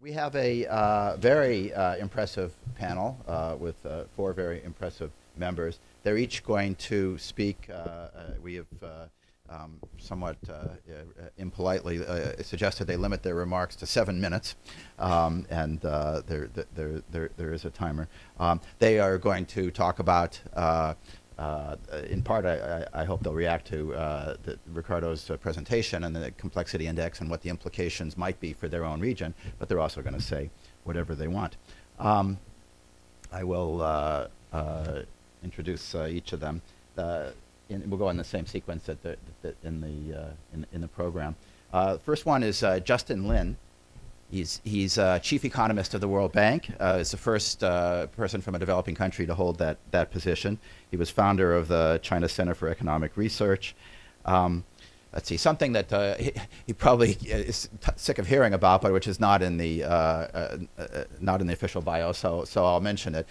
We have a very impressive panel with 4 very impressive members. They're each going to speak. We have somewhat impolitely suggested they limit their remarks to 7 minutes, and there is a timer. They are going to talk about, in part, I hope they'll react to Ricardo's presentation and the complexity index and what the implications might be for their own region, but they're also going to say whatever they want. I will introduce each of them. We'll go in the same sequence in the program. First one is Justin Lin. He's chief economist of the World Bank. He's the first person from a developing country to hold that position. He was founder of the China Center for Economic Research. Let's see, something that he probably is sick of hearing about, but which is not in the official bio. So I'll mention it.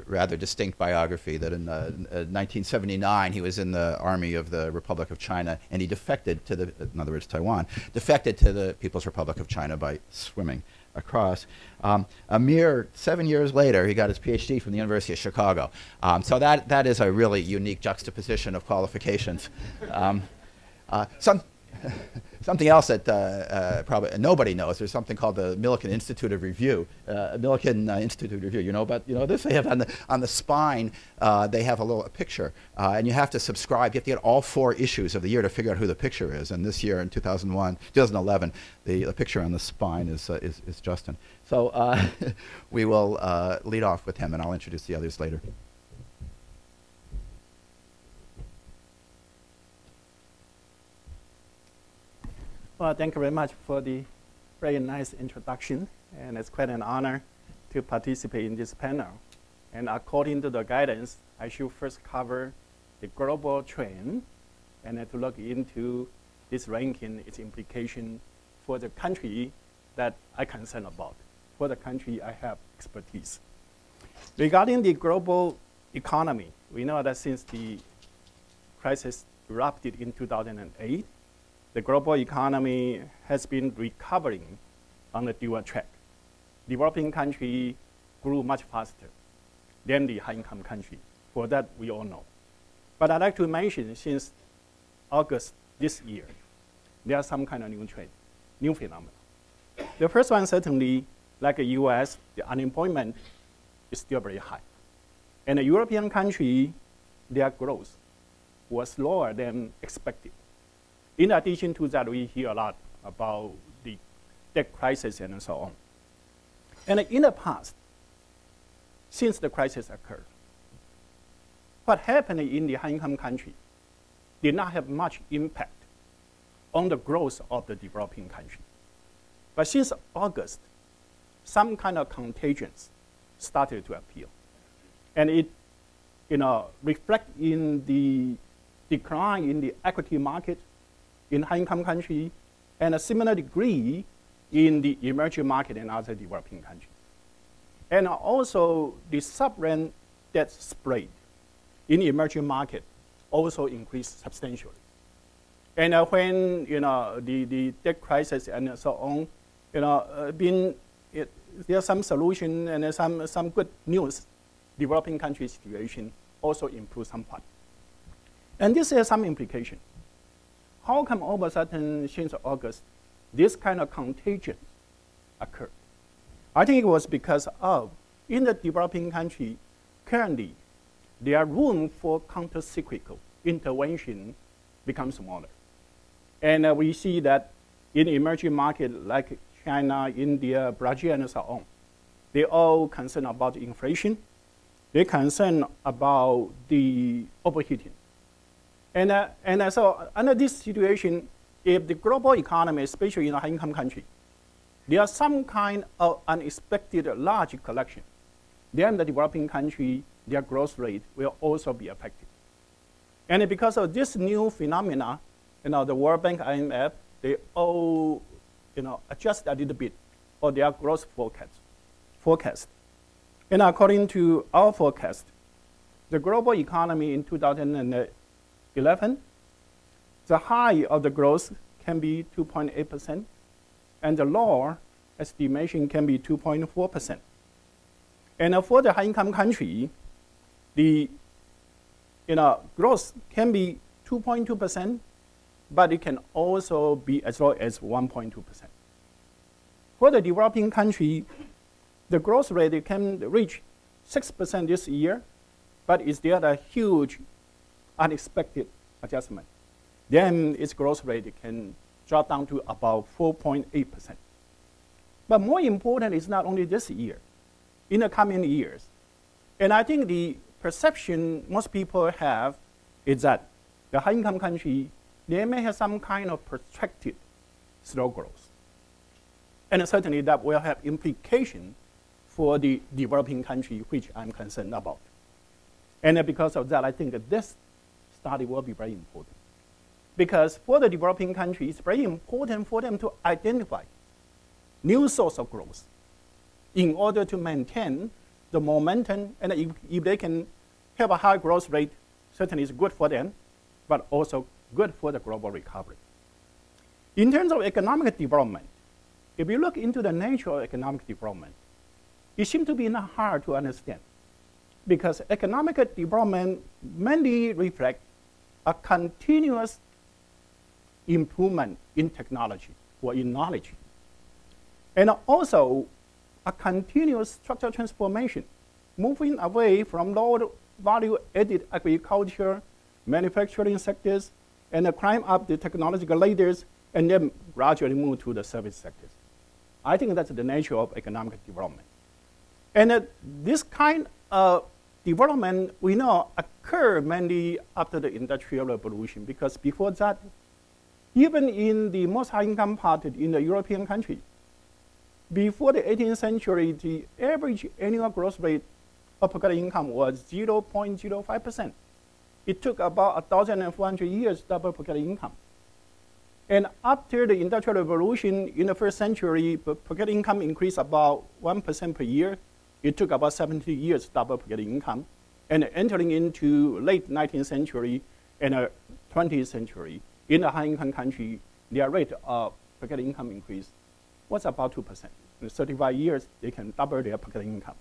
Rather distinct biography that in 1979 he was in the army of the Republic of China, and he defected to in other words, Taiwan, defected to the People's Republic of China by swimming across. A mere 7 years later, he got his PhD from the University of Chicago. So that is a really unique juxtaposition of qualifications. Something else that probably nobody knows. There's something called the Millikan Institute of Review. Millikan Institute of Review. You know about this? They have on the spine. They have a picture, and you have to subscribe. You have to get all 4 issues of the year to figure out who the picture is. And this year, in 2011, the picture on the spine is Justin. So we will lead off with him, and I'll introduce the others later. Well, thank you very much for the very nice introduction, and it's quite an honor to participate in this panel. And according to the guidance, I should first cover the global trend and to look into this ranking, its implication for the country that I'm concerned about, for the country I have expertise. Regarding the global economy, we know that since the crisis erupted in 2008, the global economy has been recovering on a dual track. Developing country grew much faster than the high-income country. For that, we all know. But I'd like to mention, since August this year, there are some kind of new trend, new phenomena. The first one, certainly, like the US, the unemployment is still very high. And the European country, their growth was lower than expected. In addition to that, we hear a lot about the debt crisis and so on. And in the past, since the crisis occurred, what happened in the high-income country did not have much impact on the growth of the developing country. But since August, some kind of contagions started to appear. And it reflects in the decline in the equity market in high-income country, and a similar degree in the emerging market and other developing countries. And also, the sovereign debt spread in the emerging market also increased substantially. And when the debt crisis and so on, there's some solution and some good news. Developing country situation also improved somewhat. And this has some implication. How come all of a sudden, since August, this kind of contagion occurred? I think it was because of, in the developing country, currently, their room for counter-cyclical intervention becomes smaller. And we see that in emerging markets like China, India, Brazil, and so on, they all concerned about inflation. They're concerned about the overheating. And so under this situation, if the global economy, especially in a high-income country, there are some kind of unexpected large collection, then the developing country, their growth rate will also be affected. And because of this new phenomena, the World Bank, IMF, they all adjust a little bit for their growth forecast. And according to our forecast, the global economy in 2011, the high of the growth can be 2.8%, and the low estimation can be 2.4%. And for the high-income country, the growth can be 2.2%, but it can also be as low as 1.2%. For the developing country, the growth rate can reach 6% this year, but it's still a huge unexpected adjustment. Then its growth rate can drop down to about 4.8%. But more important is not only this year, in the coming years. And I think the perception most people have is that the high-income country, they may have some kind of protracted slow growth. And certainly that will have implication for the developing country, which I'm concerned about. And because of that, I think that this study will be very important. Because for the developing countries, it's very important for them to identify new source of growth in order to maintain the momentum. And if they can have a high growth rate, certainly it's good for them, but also good for the global recovery. In terms of economic development, if you look into the nature of economic development, it seems to be not hard to understand, because economic development mainly reflects a continuous improvement in technology or in knowledge, and also a continuous structural transformation, moving away from low value-added agriculture, manufacturing sectors, and climb up the technological ladders, and then gradually move to the service sectors. I think that's the nature of economic development. And this kind of development, we know, occurred mainly after the Industrial Revolution, because before that, even in the most high-income part in the European country, before the 18th century, the average annual growth rate of per capita income was 0.05%. It took about 1,400 years to double per capita income. And after the Industrial Revolution in the first century, per capita income increased about 1% per year. It took about 70 years to double per capita income. And entering into late 19th century and 20th century, in the high-income country, their rate of per capita income increase was about 2%. In 35 years, they can double their per capita income.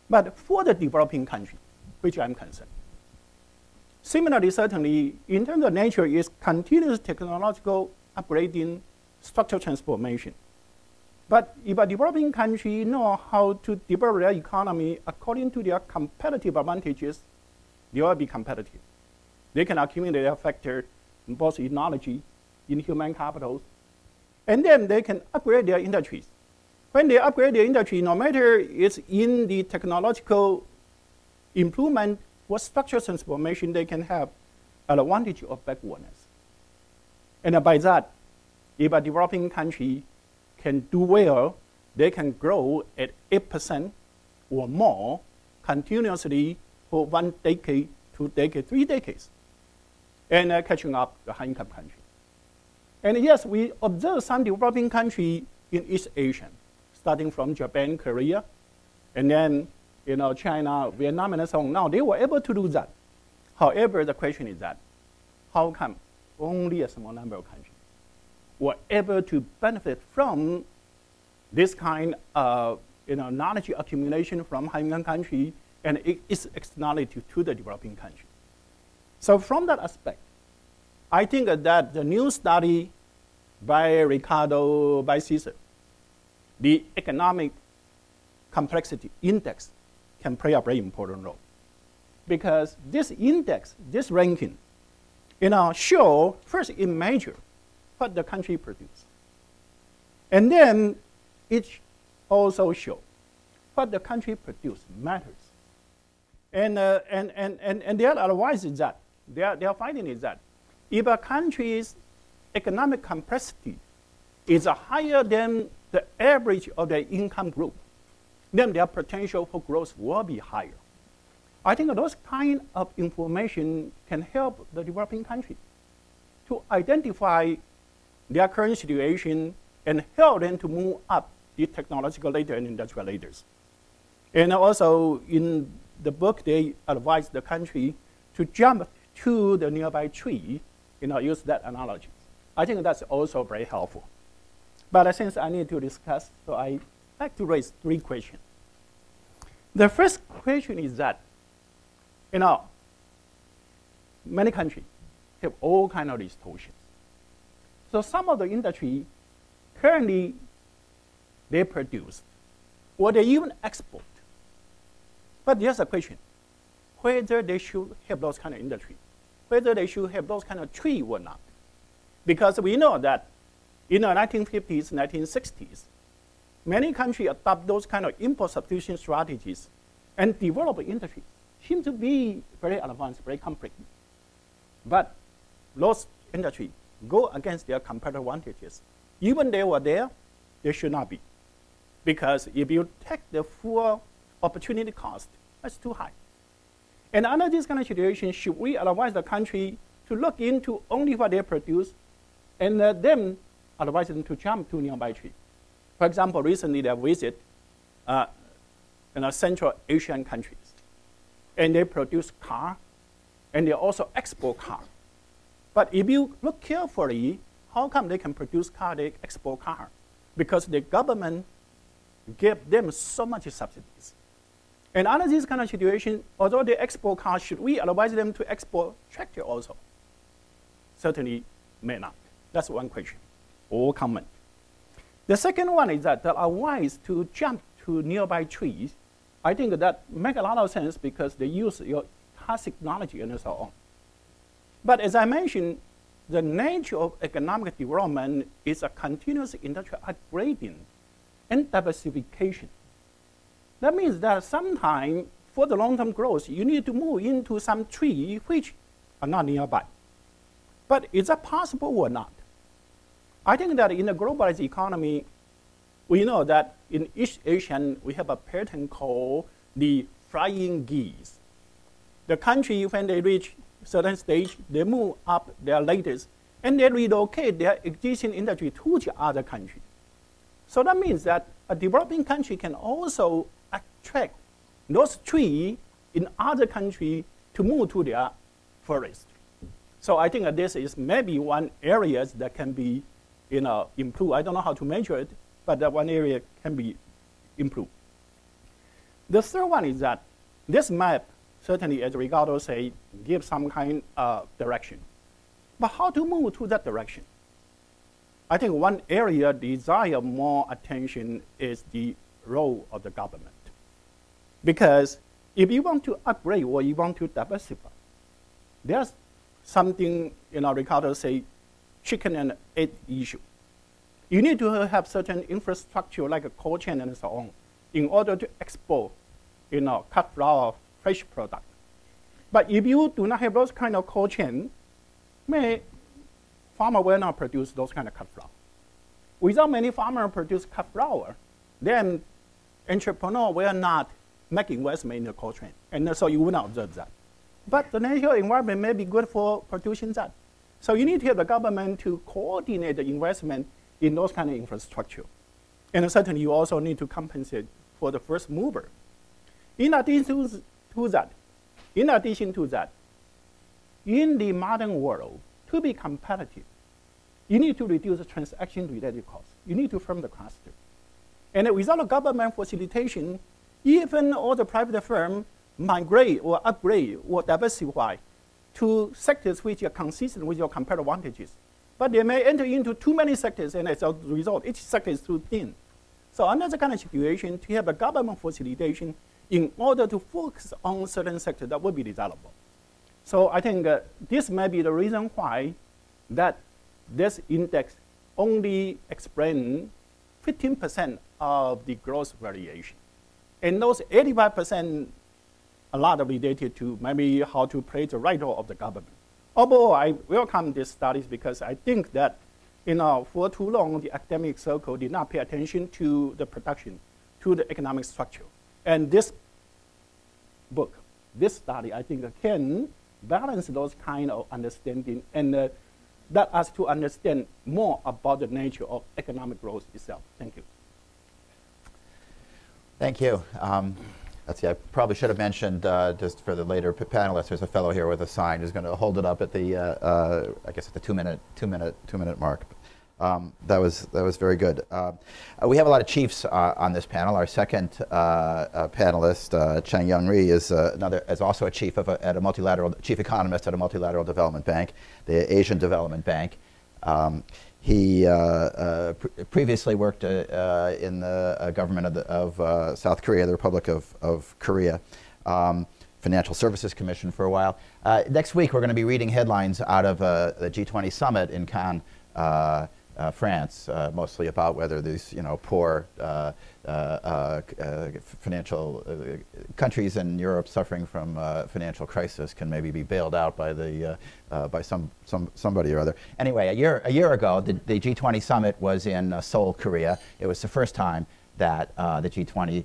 But for the developing country, which I'm concerned, similarly, certainly, in terms of nature, is continuous technological upgrading, structural transformation. But if a developing country know how to develop their economy according to their competitive advantages, they will be competitive. They can accumulate their factor both in knowledge, in human capital, and then they can upgrade their industries. When they upgrade their industry, no matter it's in the technological improvement or structural transformation, they can have an advantage of backwardness. And by that, if a developing country can do well, they can grow at 8% or more continuously for 1 decade, 2 decades, 3 decades, and catching up the high-income country. And yes, we observe some developing countries in East Asia, starting from Japan, Korea, and then China, Vietnam, and so on. Now, they were able to do that. However, the question is that, how come only a small number of countries were able to benefit from this kind of knowledge accumulation from high-income country and its externality to the developing country? So from that aspect, I think that the new study by Ricardo, by Caesar, the economic complexity index can play a very important role. Because this index, this ranking, show, first it measure what the country produces. And then it also show what the country produce matters. And their advice is that, their finding is that, if a country's economic complexity is higher than the average of their income group, then their potential for growth will be higher. I think those kind of information can help the developing country to identify their current situation and help them to move up the technological ladder and industrial ladders. And also in the book, they advise the country to jump to the nearby tree, use that analogy. I think that's also very helpful. But since I need to discuss, so I like to raise 3 questions. The first question is that, many countries have all kinds of distortions. So some of the industry currently they produce or they even export. But there's a question, whether they should have those kind of industry, whether they should have those kind of trade or not. Because we know that in the 1950s, 1960s, many countries adopt those kind of import substitution strategies and develop industry seem to be very advanced, very complex. But those industries go against their competitive advantages. Even they were there, they should not be. Because if you take the full opportunity cost, that's too high. And under this kind of situation, should we advise the country to look into only what they produce and then advise them to jump to nearby trade? For example, recently they visit Central Asian countries. And they produce car, and they also export car. But if you look carefully, how come they can produce car, they export car? Because the government gave them so much subsidies. And under this kind of situation, although they export cars, should we advise them to export tractor also? Certainly may not. That's one question, or comment. The second one is that they are wise to jump to nearby trees. I think that makes a lot of sense because they use your classic technology and so on. But as I mentioned, the nature of economic development is a continuous industrial upgrading and diversification. That means that sometimes for the long-term growth, you need to move into some trees which are not nearby. But is that possible or not? I think that in the globalized economy, we know that in East Asia, we have a pattern called the flying geese. The country, when they reach a certain stage, they move up their latest, and they relocate their existing industry to the other country. So that means that a developing country can also attract those trees in other countries to move to their forest. So I think that this is maybe one area that can be improved. I don't know how to measure it, but that one area can be improved. The third one is that this map, certainly as Ricardo said, gives some kind of direction. But how to move to that direction? I think one area desire more attention is the role of the government. Because if you want to upgrade or you want to diversify, there's something, Ricardo say, chicken and egg issue. You need to have certain infrastructure like a cold chain and so on in order to export, cut flour, fresh product. But if you do not have those kind of cold chain, farmer will not produce those kind of cut flour. Without many farmers produce cut flour, then entrepreneur will not make investment in the cold chain. And so you will not observe that. But the natural environment may be good for producing that. So you need to have the government to coordinate the investment in those kind of infrastructure. And certainly you also need to compensate for the first mover. In addition to that, in the modern world, to be competitive, you need to reduce the transaction-related costs. You need to firm the cluster. And without a government facilitation, even all the private firms migrate or upgrade or diversify to sectors which are consistent with your competitive advantages. But they may enter into too many sectors, and as a result, each sector is too thin. So under the kind of situation, to have a government facilitation in order to focus on certain sectors, that would be desirable. So I think this may be the reason why that this index only explains 15% of the growth variation. And those 85%, a lot are related to maybe how to play the right role of the government. Although I welcome these studies because I think that for too long, the academic circle did not pay attention to the production, to the economic structure. And this book, this study, I think can balance those kind of understanding and let us to understand more about the nature of economic growth itself. Thank you. Thank you. Let's see, I probably should have mentioned just for the later panelists, there's a fellow here with a sign who's going to hold it up at the, I guess at the two minute mark. That was very good. We have a lot of chiefs on this panel. Our second panelist, CHANGYONG is also a chief chief economist at a multilateral development bank, the Asian Development Bank. He previously worked in the government of South Korea, the Republic of Korea. Financial Services Commission for a while. Next week, we're going to be reading headlines out of the G20 summit in Cannes, France, mostly about whether these, poor financial countries in Europe suffering from financial crisis can maybe be bailed out by the by somebody or other. Anyway, a year ago, the G20 summit was in Seoul, Korea. It was the first time that the G20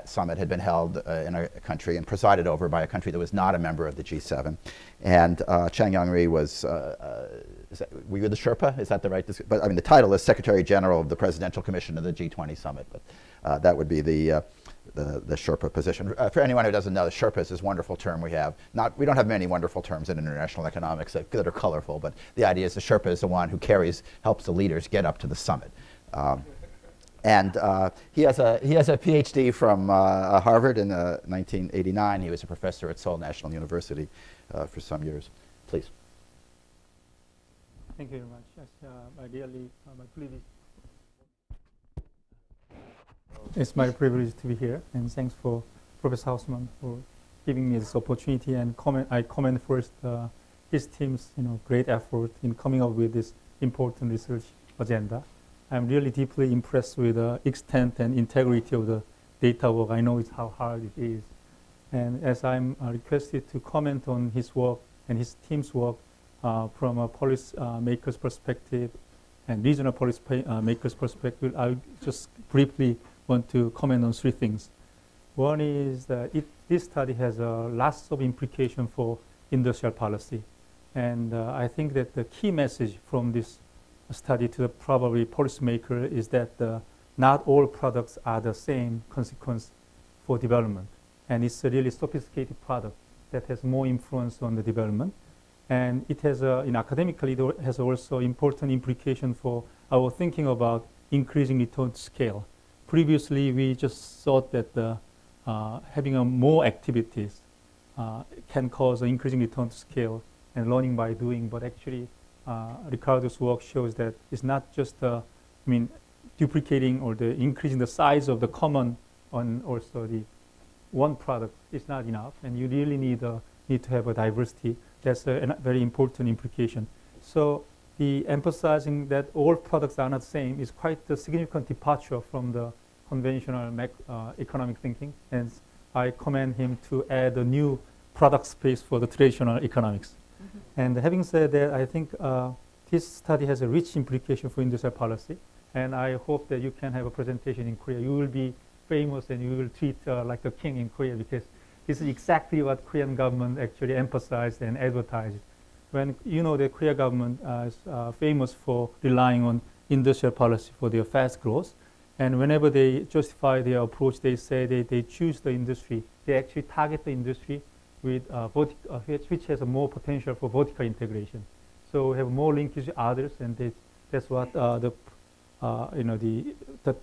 summit had been held in a country and presided over by a country that was not a member of the G7. And CHANGYONG was, were you the Sherpa? Is that the right? But I mean, the title is Secretary General of the Presidential Commission of the G20 Summit. But that would be the Sherpa position. For anyone who doesn't know, the Sherpa is this wonderful term we have. We don't have many wonderful terms in international economics that are colorful, but the idea is the Sherpa is the one who helps the leaders get up to the summit. And he has a PhD from Harvard in 1989. He was a professor at Seoul National University for some years. Please. Thank you very much. It's my privilege to be here, and thanks for Professor Hausman for giving me this opportunity. And I comment first his team's great effort in coming up with this important research agenda. I'm really deeply impressed with the extent and integrity of the data work. I know it's how hard it is. And as I'm requested to comment on his work and his team's work from a policy maker's perspective and regional policy maker's perspective, I just briefly want to comment on three things. One is that this study has lots of implications for industrial policy. And I think that the key message from this study to the probably policymaker is that not all products are the same consequence for development. And it's a really sophisticated product that has more influence on the development. And it has, academically, it has also important implication for our thinking about increasing return to scale. Previously, we just thought that having more activities can cause an increasing return to scale and learning by doing, but actually, Ricardo's work shows that it's not just, duplicating or increasing the size of the common on also the one product is not enough, and you really need to have a diversity. That's a very important implication. So the emphasizing that all products are not the same is quite a significant departure from the conventional economic thinking, and I commend him to add a new product space for the traditional economics. And having said that, I think this study has a rich implication for industrial policy, and I hope that you can have a presentation in Korea. You will be famous and you will treat like the king in Korea, because this is exactly what Korean government actually emphasized and advertised. When the Korean government is famous for relying on industrial policy for their fast growth, and whenever they justify their approach, they say they choose the industry. They actually target the industry with which has more potential for vertical integration. So we have more linkage with others, and that's what the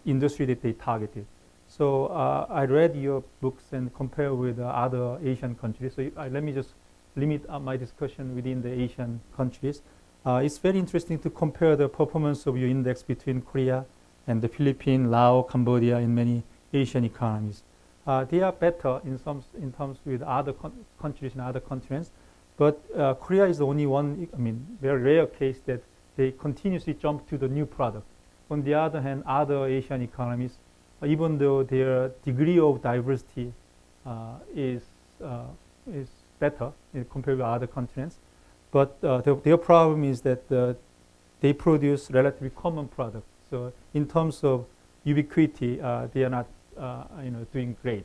industry that they targeted. So I read your books and compare with other Asian countries. So let me just limit my discussion within the Asian countries. It's very interesting to compare the performance of your index between Korea and the Philippines, Laos, Cambodia, and many Asian economies. They are better in terms with other countries and other continents, but Korea is the only one, very rare case that they continuously jump to the new product. On the other hand, other Asian economies, even though their degree of diversity is better compared with other continents, but their problem is that they produce relatively common products. So in terms of ubiquity, they are not doing great.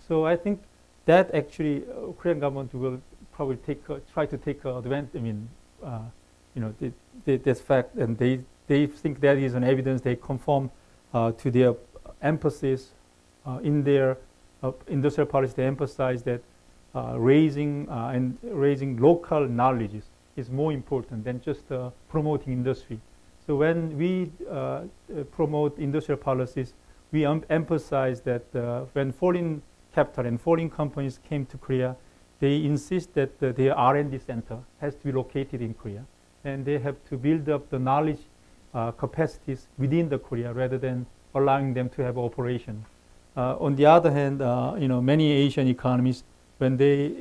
So I think that actually Korean government will probably try to take advantage. This fact, and they think that is an evidence. They conform to their emphasis in their industrial policy. They emphasize that raising local knowledge is more important than just promoting industry. So when we promote industrial policies, we emphasize that when foreign capital and foreign companies came to Korea, they insist that their R&D center has to be located in Korea, and they have to build up the knowledge capacities within the Korea rather than allowing them to have operation. On the other hand, many Asian economies, when they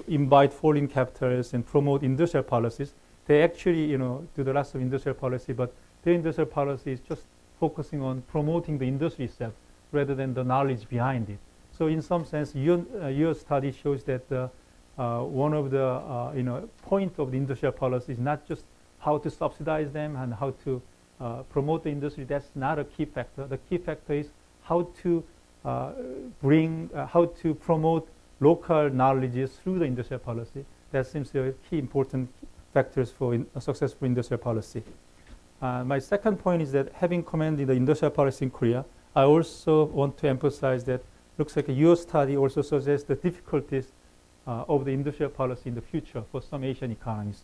invite foreign capitals and promote industrial policies, they actually, do the lots of industrial policy, but their industrial policy is just focusing on promoting the industry itself rather than the knowledge behind it. So in some sense, your study shows that one of the point of the industrial policy is not just how to subsidize them and how to promote the industry. That's not a key factor. The key factor is how to how to promote local knowledges through the industrial policy. That seems to be a key important factors for a successful industrial policy. My second point is that having commented the industrial policy in Korea, I also want to emphasize that looks like your study also suggests the difficulties of the industrial policy in the future for some Asian economies.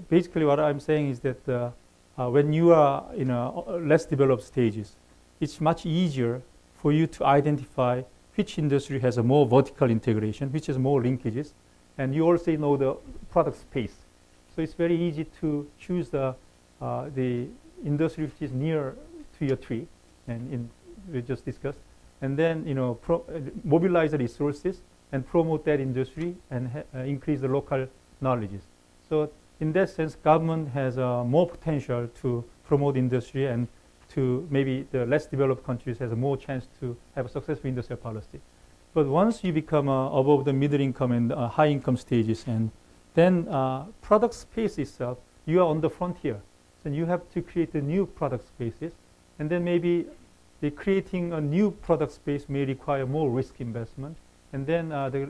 Basically, what I'm saying is that when you are in less developed stages, it's much easier for you to identify which industry has a more vertical integration, which has more linkages, and you also know the product space. So it's very easy to choose the industry which is near to your tree, and we just discussed, and then mobilize the resources and promote that industry and increase the local knowledges. So in that sense, government has more potential to promote industry, and to maybe the less developed countries has a more chance to have a successful industrial policy. But once you become above the middle income and high income stages, and then product space itself, you are on the frontier. So you have to create the new product spaces, and then maybe creating a new product space may require more risk investment. And then the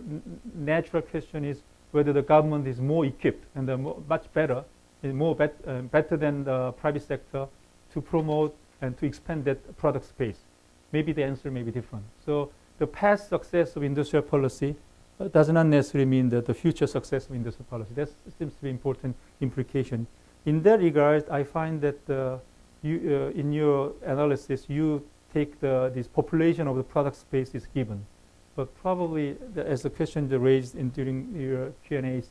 natural question is whether the government is more equipped and much better, better than the private sector to promote and to expand that product space. Maybe the answer may be different. So the past success of industrial policy does not necessarily mean that the future success of industrial policy. That seems to be an important implication. In that regard, I find that in your analysis, you take this population of the product space is given. But probably, as the question raised during your Q&As,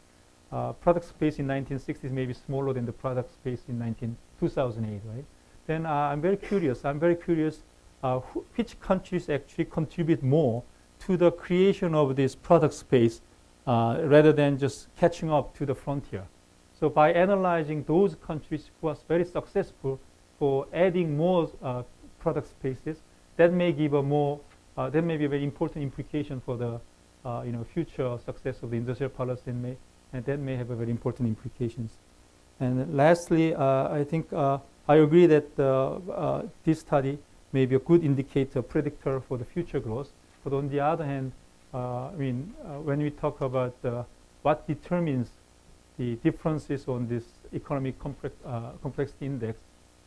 product space in 1960s may be smaller than the product space in 2008, right? Then I'm very curious. Which countries actually contribute more to the creation of this product space rather than just catching up to the frontier. So by analyzing those countries who are very successful for adding more product spaces, that may give that may be a very important implication for the future success of the industrial policy, and that may have a very important implications. And lastly, I think I agree that this study may be a good indicator, predictor for the future growth. But on the other hand, when we talk about what determines the differences on this economic complexity index,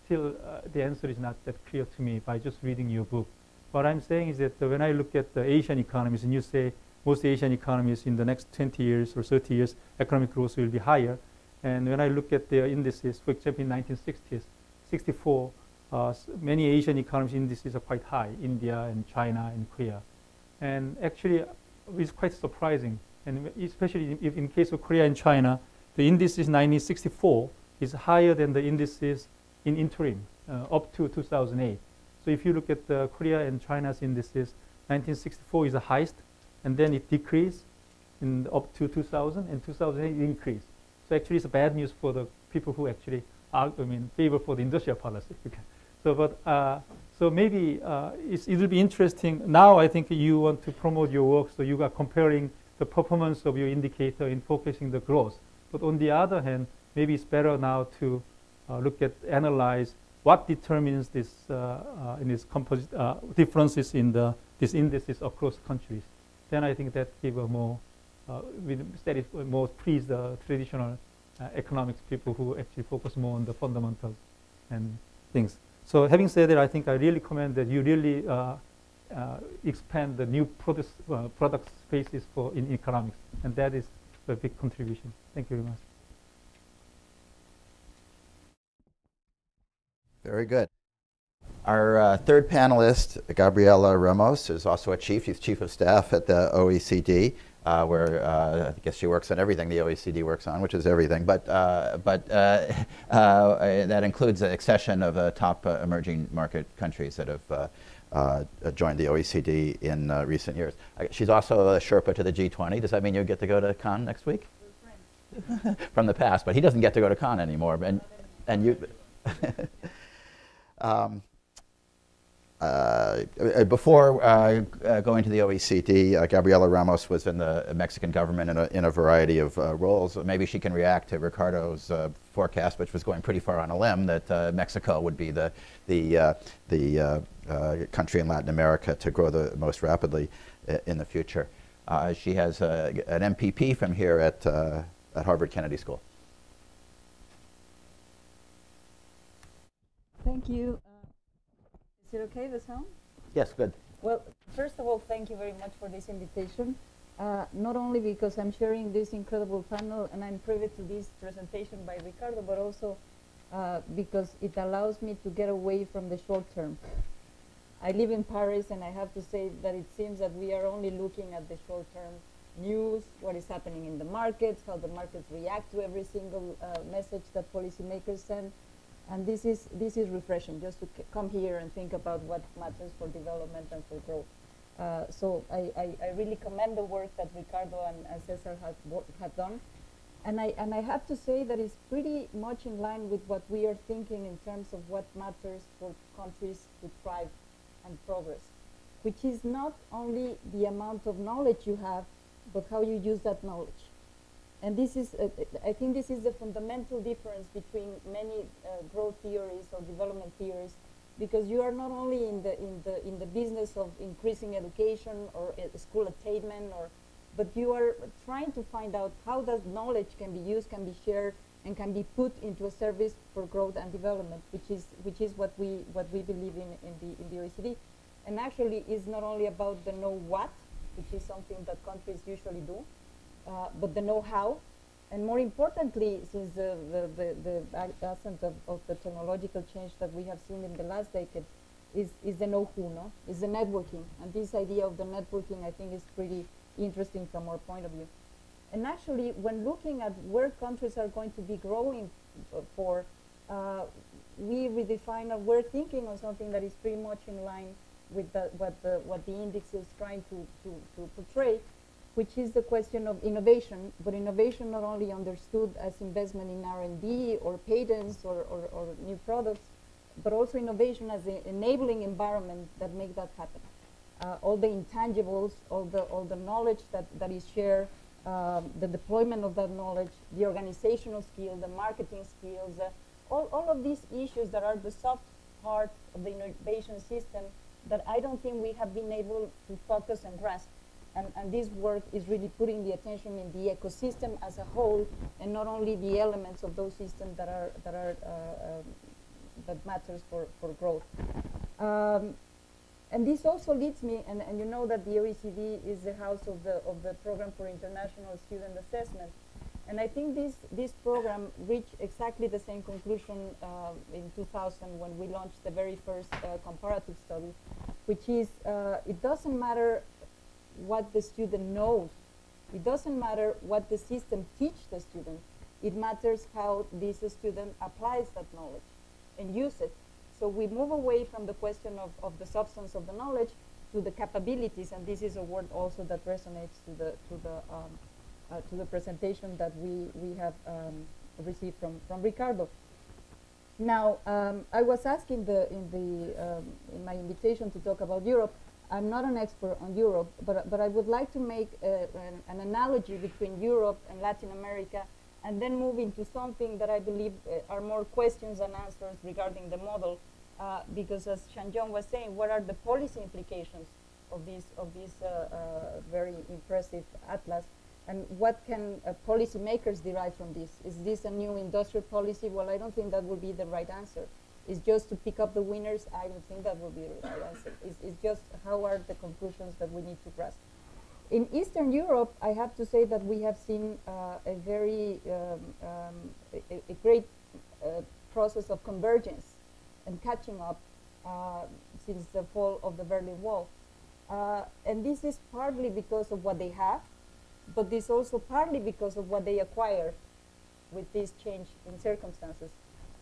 still the answer is not that clear to me by just reading your book. What I'm saying is that when I look at the Asian economies, and you say most Asian economies in the next 20 years or 30 years, economic growth will be higher. And when I look at their indices, for example, in 1960s, 64, many Asian economies indices are quite high, India and China and Korea. And actually, it's quite surprising. And especially if in case of Korea and China, the indices in 1964 is higher than the indices in interim up to 2008. So if you look at Korea and China's indices, 1964 is the highest, and then it decreased up to 2000, and 2008 it increased. So actually, it's bad news for the people who actually favor for the industrial policy. So, but so maybe it will be interesting. Now, I think you want to promote your work, so you are comparing the performance of your indicator in focusing the growth. But on the other hand, maybe it's better now to analyze what determines this differences in these indices across countries. Then I think that give a more please the traditional economics people who actually focus more on the fundamentals and things. So having said that, I think I really commend that you really expand the new product spaces in economics, and that is a big contribution. Thank you very much. Very good. Our third panelist, Gabriela Ramos, is also a chief. She's chief of staff at the OECD, where I guess she works on everything the OECD works on, which is everything. But that includes the accession of top emerging market countries that have joined the OECD in recent years. She's also a Sherpa to the G20. Does that mean you get to go to Cannes next week? From the past, but he doesn't get to go to Cannes anymore. And you. Before going to the OECD, Gabriela Ramos was in the Mexican government in a variety of roles. Maybe she can react to Ricardo's forecast, which was going pretty far on a limb, that Mexico would be the country in Latin America to grow the most rapidly in the future. She has an MPP from here at Harvard Kennedy School. Thank you. Is it okay, the sound? Yes, good. Well, first of all, thank you very much for this invitation. Not only because I'm sharing this incredible panel and I'm privy to this presentation by Ricardo, but also because it allows me to get away from the short term. I live in Paris, and I have to say that it seems that we are only looking at the short term news, what is happening in the markets, how the markets react to every single message that policymakers send. And this is refreshing, just to come here and think about what matters for development and for growth. So I really commend the work that Ricardo and Cesar have done. And I have to say that it's pretty much in line with what we are thinking in terms of what matters for countries to thrive and progress, which is not only the amount of knowledge you have, but how you use that knowledge. And this is, I think this is the fundamental difference between many growth theories or development theories, because you are not only in the business of increasing education or school attainment, but you are trying to find out how that knowledge can be used, can be shared, and can be put into a service for growth and development, which is what we believe in the OECD. And actually, is not only about the know what, which is something that countries usually do, but the know-how, and more importantly, since the ascent of the technological change that we have seen in the last decade, is the know-who, no? Is the networking. And this idea of the networking, I think, is pretty interesting from our point of view. And actually, when looking at where countries are going to be growing for, we redefine, we're thinking of something that is pretty much in line with what the index is trying to portray, which is the question of innovation, but innovation not only understood as investment in R&D or patents or new products, but also innovation as the enabling environment that make that happen. All the intangibles, all the knowledge that is shared, the deployment of that knowledge, the organizational skills, the marketing skills, all of these issues that are the soft part of the innovation system that I don't think we have been able to focus and grasp. And this work is really putting the attention in the ecosystem as a whole, and not only the elements of those systems that matters for growth. And this also leads me, and you know that the OECD is the house of the Program for International Student Assessment. And I think this program reached exactly the same conclusion in 2000 when we launched the very first comparative study, which is it doesn't matter what the student knows. It doesn't matter what the system teaches the student. It matters how this student applies that knowledge and use it. So we move away from the question of the substance of the knowledge to the capabilities, and this is a word also that resonates to the presentation that we have received from Ricardo. Now, I was asked in my invitation to talk about Europe. I'm not an expert on Europe, but I would like to make an analogy between Europe and Latin America, and then move into something that I believe are more questions than answers regarding the model, because as CHANGYONG was saying, what are the policy implications of this very impressive atlas, and what can policymakers derive from this? Is this a new industrial policy? Well, I don't think that would be the right answer. It's just to pick up the winners. I don't think that will be the right answer. It's just how are the conclusions that we need to grasp. In Eastern Europe, I have to say that we have seen a very a great process of convergence. and catching up since the fall of the Berlin Wall. And this is partly because of what they have, but this also partly because of what they acquire with this change in circumstances.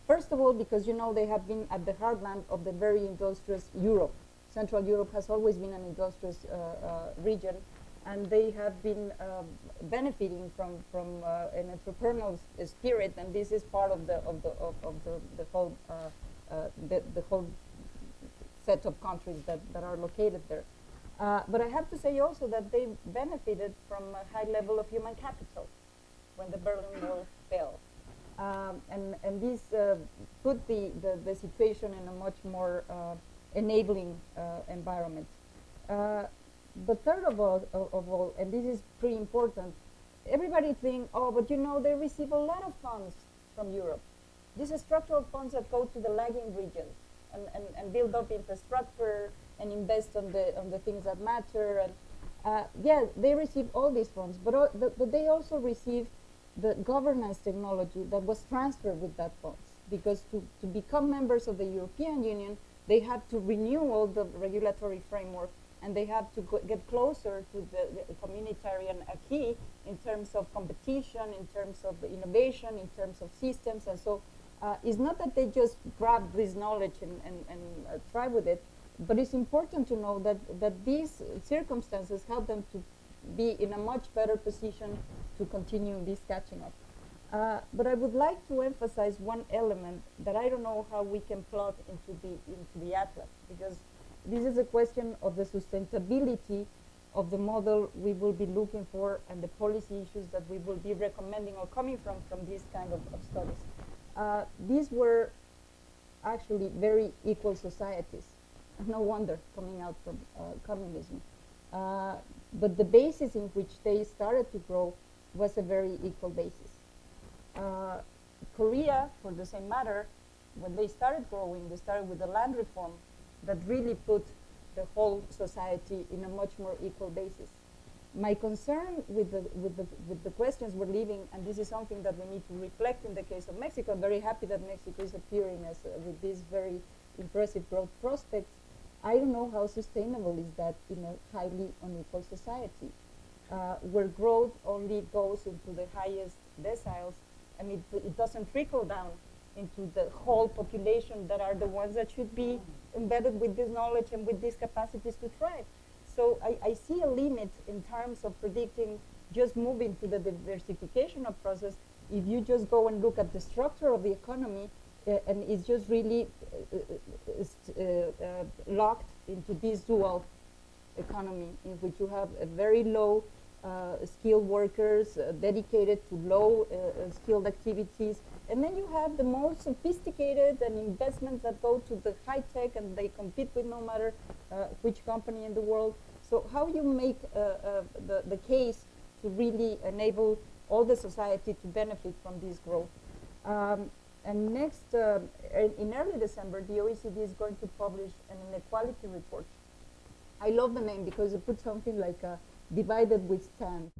First of all, because you know they have been at the heartland of the very industrious Europe. Central Europe has always been an industrious region, and they have been benefiting from an entrepreneurial spirit, and this is part of the whole set of countries that are located there. But I have to say also that they benefited from a high level of human capital when the Berlin Wall fell. And this put the situation in a much more enabling environment. But third of all, and this is pretty important, everybody thinks, oh, but you know, they receive a lot of funds from Europe. These are structural funds that go to the lagging regions and build up infrastructure and invest on the things that matter. And yeah, they receive all these funds, but they also receive the governance technology that was transferred with that funds. Because to become members of the European Union, they have to renew all the regulatory framework, and they have to get closer to the communitarian acquis in terms of competition, in terms of innovation, in terms of systems. And so it's not that they just grab this knowledge and try with it, but it's important to know that these circumstances help them to be in a much better position to continue this catching up. But I would like to emphasize one element that I don't know how we can plug into the atlas, because this is a question of the sustainability of the model we will be looking for and the policy issues that we will be recommending or coming from these kind of studies. These were actually very equal societies. No wonder coming out from communism. But the basis in which they started to grow was a very equal basis. Korea, for the same matter, when they started growing, they started with the land reform that really put the whole society in a much more equal basis. My concern with the questions we're leaving, and this is something that we need to reflect in the case of Mexico. I'm very happy that Mexico is appearing as with these very impressive growth prospects. I don't know how sustainable is that in a highly unequal society, where growth only goes into the highest deciles, and it doesn't trickle down into the whole population that are the ones that should be embedded with this knowledge and with these capacities to thrive. So I see a limit in terms of predicting just moving to the diversification of process if you just go and look at the structure of the economy and it's just really locked into this dual economy in which you have a very low skilled workers dedicated to low skilled activities, and then you have the more sophisticated and investments that go to the high tech and they compete with no matter which company in the world. So how you make the case to really enable all the society to benefit from this growth. And next, in early December, the OECD is going to publish an inequality report. I love the name because it puts something like divided we stand.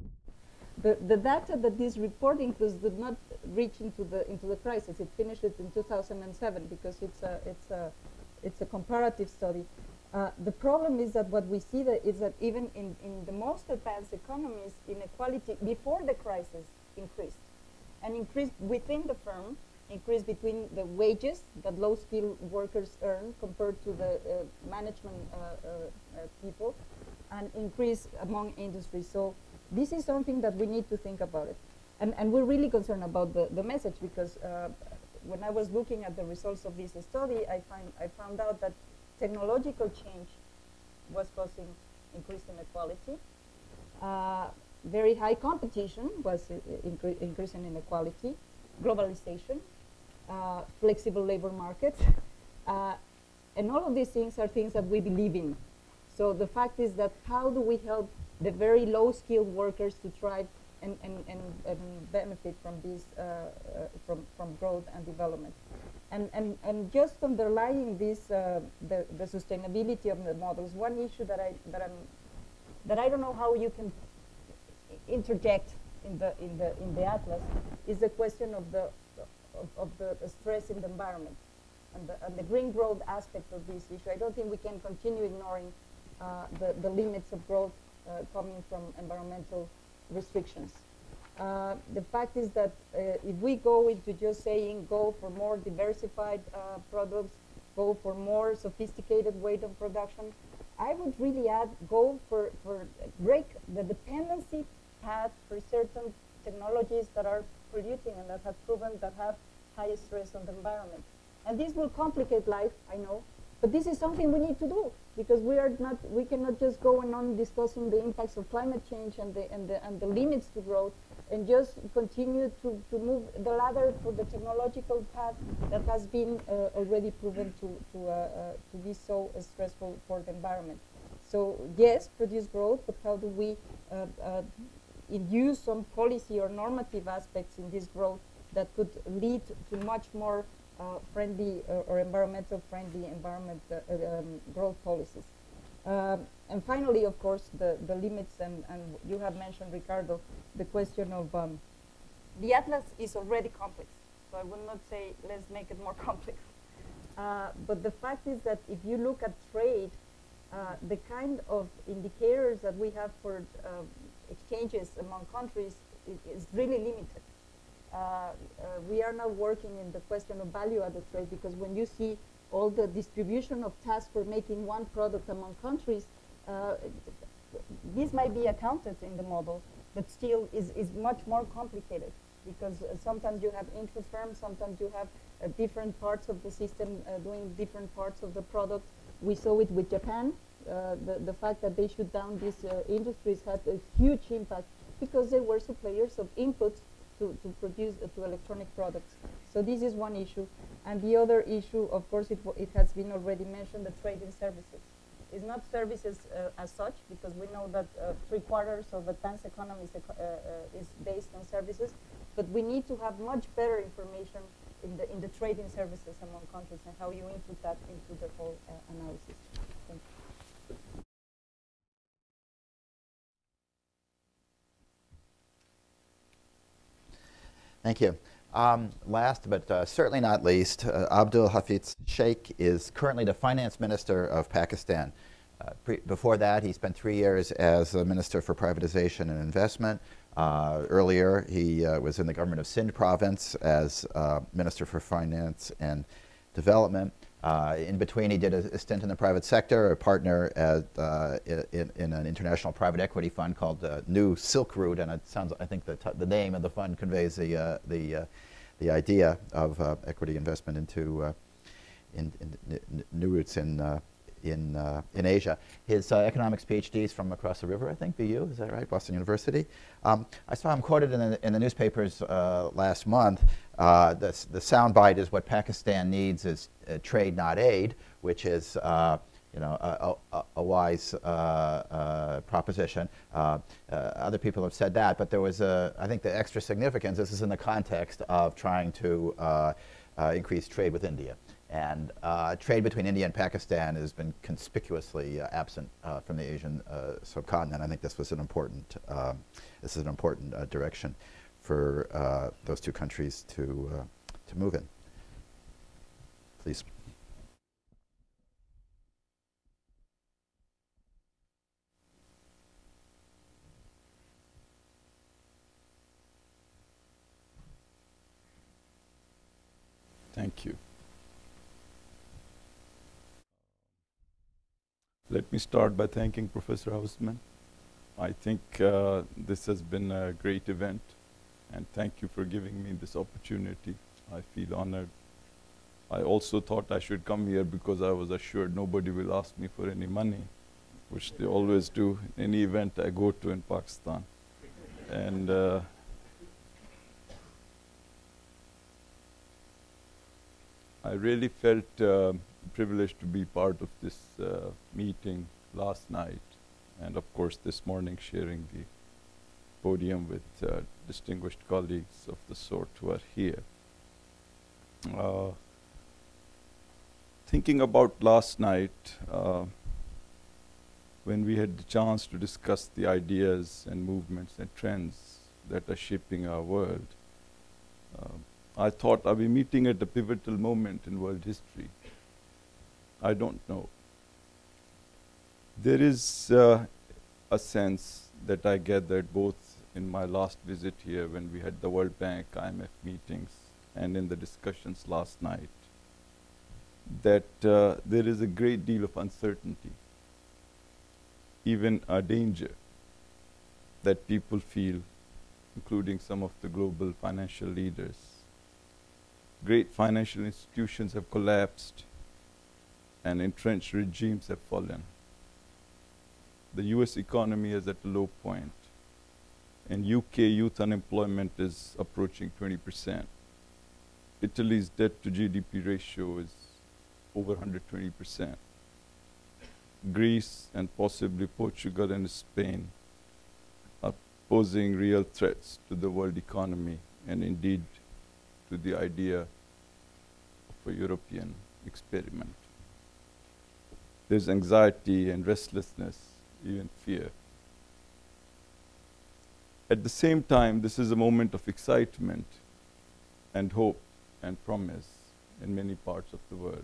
The data that this report includes did not reach into the crisis. It finished it in 2007 because it's a comparative study. The problem is that what we see is that even in the most advanced economies, inequality before the crisis increased, and increased within the firm, increased between the wages that low-skilled workers earn compared to the management people, and increase among industries. So this is something that we need to think about it. And we're really concerned about the message because when I was looking at the results of this study, I found out that technological change was causing increased inequality. Very high competition was increasing inequality. Globalization, flexible labor markets, and all of these things are things that we believe in. So the fact is that how do we help the very low-skilled workers to thrive and benefit from this, from growth and development? And just underlying this, the sustainability of the models, one issue that I don't know how you can interject in the atlas is the question of the stress in the environment. and the green growth aspect of this issue. I don't think we can continue ignoring the limits of growth coming from environmental restrictions. The fact is that if we go into just saying go for more diversified products, go for more sophisticated way of production, I would really add go for break the dependency path for certain technologies that are polluting and that have proven that have high stress on the environment. And this will complicate life, I know, but this is something we need to do because we cannot just go on discussing the impacts of climate change and the limits to growth and just continue to move the ladder for the technological path that has been already proven to be so stressful for the environment. So yes, produce growth, but how do we induce some policy or normative aspects in this growth that could lead to much more friendly or environmental friendly growth policies. And finally, of course, the limits, and you have mentioned, Ricardo, the question of the atlas is already complex. So I would not say let's make it more complex. But the fact is that if you look at trade, the kind of indicators that we have for exchanges among countries is really limited. We are now working in the question of value-added trade because when you see all the distribution of tasks for making one product among countries, this might be accounted in the model, but still is much more complicated because sometimes you have intra-firms, sometimes you have different parts of the system doing different parts of the product. We saw it with Japan. The fact that they shut down these industries had a huge impact because they were suppliers of inputs to produce to electronic products. So this is one issue. And the other issue, of course, it has been already mentioned, the trade in services. It's not services as such, because we know that 3/4 of advanced economies is based on services, but we need to have much better information in the trade in services among countries and how you input that into the whole analysis. Thank you. Thank you. Last but certainly not least, ABDUL HAFEEZ SHAIKH is currently the Finance Minister of Pakistan. Before that, he spent 3 years as a Minister for Privatization and Investment. Earlier, he was in the government of Sindh province as Minister for Finance and Development. In between, he did a stint in the private sector, a partner in an international private equity fund called New Silk Route, and it sounds, I think the name of the fund conveys the idea of equity investment into new routes in Asia. His economics PhD is from across the river, I think, BU, is that right? Boston University. I saw him quoted in the newspapers last month. The soundbite is what Pakistan needs is trade, not aid, which is a wise proposition. Other people have said that, but there was I think the extra significance, this is in the context of trying to increase trade with India. And trade between India and Pakistan has been conspicuously absent from the Asian subcontinent. I think this was an important, direction for those two countries to move in. Please. Thank you. Let me start by thanking Professor Hausman. I think this has been a great event, and thank you for giving me this opportunity. I feel honored. I also thought I should come here because I was assured nobody will ask me for any money, which they always do in any event I go to in Pakistan. And I really felt privileged to be part of this meeting last night, and of course this morning sharing the podium with distinguished colleagues of the sort who are here. Thinking about last night, when we had the chance to discuss the ideas and movements and trends that are shaping our world, I thought, are we meeting at a pivotal moment in world history? I don't know. There is a sense that I gathered both in my last visit here when we had the World Bank, IMF meetings, and in the discussions last night, that there is a great deal of uncertainty, even a danger that people feel, including some of the global financial leaders. Great financial institutions have collapsed and entrenched regimes have fallen. The US economy is at a low point. In UK, youth unemployment is approaching 20%. Italy's debt to GDP ratio is over 120%. Greece and possibly Portugal and Spain are posing real threats to the world economy and indeed to the idea of a European experiment. There's anxiety and restlessness, even fear. At the same time, this is a moment of excitement and hope and promise in many parts of the world.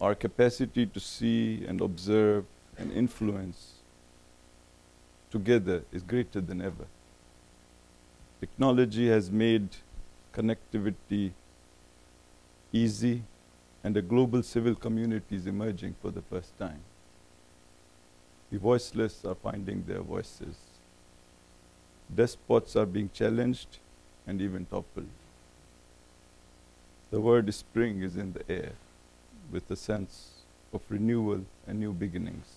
Our capacity to see and observe and influence together is greater than ever. Technology has made connectivity easy, and a global civil community is emerging for the first time. The voiceless are finding their voices. Despots are being challenged and even toppled. The word spring is in the air, with a sense of renewal and new beginnings.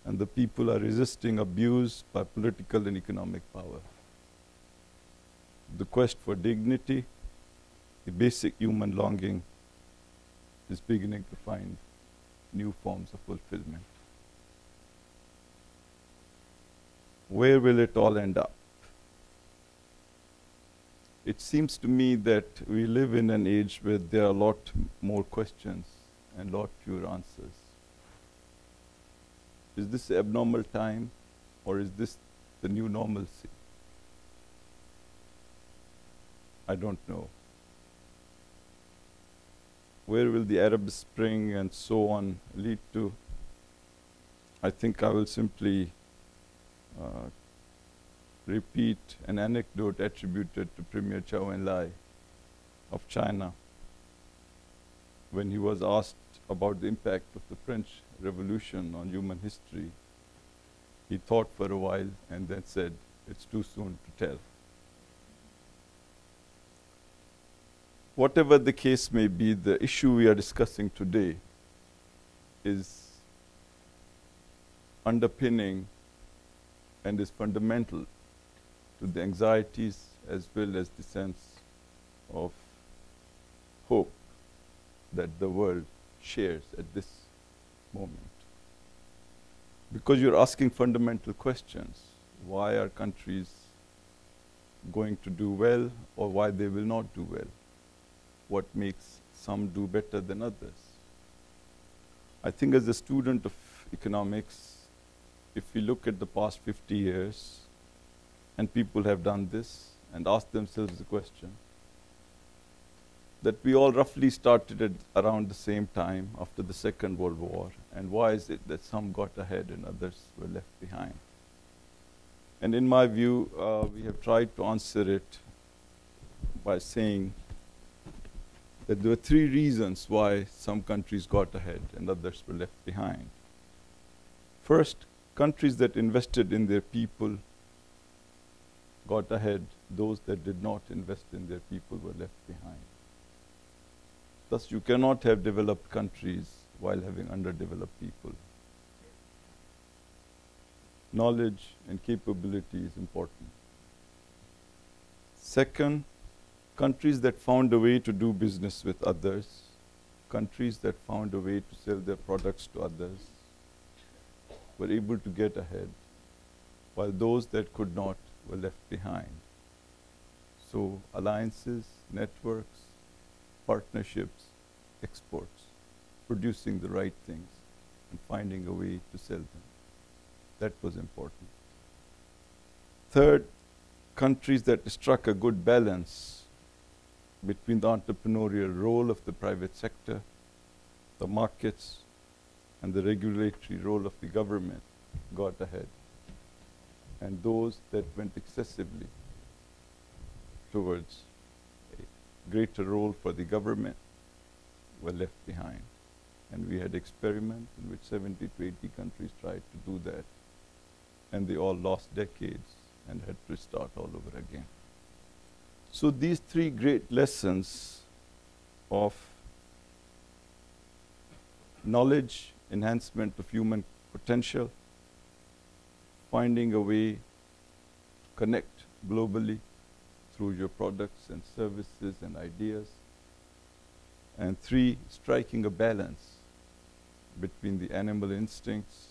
And the people are resisting abuse by political and economic power. The quest for dignity, the basic human longing, is beginning to find new forms of fulfillment. Where will it all end up? It seems to me that we live in an age where there are a lot more questions and a lot fewer answers. Is this abnormal time, or is this the new normalcy? I don't know. Where will the Arab Spring and so on lead to? I think I will simply repeat an anecdote attributed to Premier Zhou Enlai of China when he was asked about the impact of the French Revolution on human history. He thought for a while and then said, "It's too soon to tell." Whatever the case may be, the issue we are discussing today is underpinning and is fundamental to the anxieties as well as the sense of hope that the world shares at this moment. Because you're asking fundamental questions. Why are countries going to do well, or why they will not do well? What makes some do better than others? I think as a student of economics, if we look at the past 50 years, and people have done this and asked themselves the question, that we all roughly started at around the same time after the Second World War, and why is it that some got ahead and others were left behind? And in my view, we have tried to answer it by saying that there were three reasons why some countries got ahead and others were left behind. First, countries that invested in their people got ahead. Those that did not invest in their people were left behind. Thus, you cannot have developed countries while having underdeveloped people. Knowledge and capability is important. Second, countries that found a way to do business with others, countries that found a way to sell their products to others, were able to get ahead, while those that could not were left behind. So alliances, networks, partnerships, exports, producing the right things and finding a way to sell them. That was important. Third, countries that struck a good balance between the entrepreneurial role of the private sector, the markets, and the regulatory role of the government got ahead. And those that went excessively towards a greater role for the government were left behind. And we had experiments in which 70 to 80 countries tried to do that. And they all lost decades and had to start all over again. So these three great lessons of knowledge, enhancement of human potential, finding a way to connect globally through your products and services and ideas, and three, striking a balance between the animal instincts,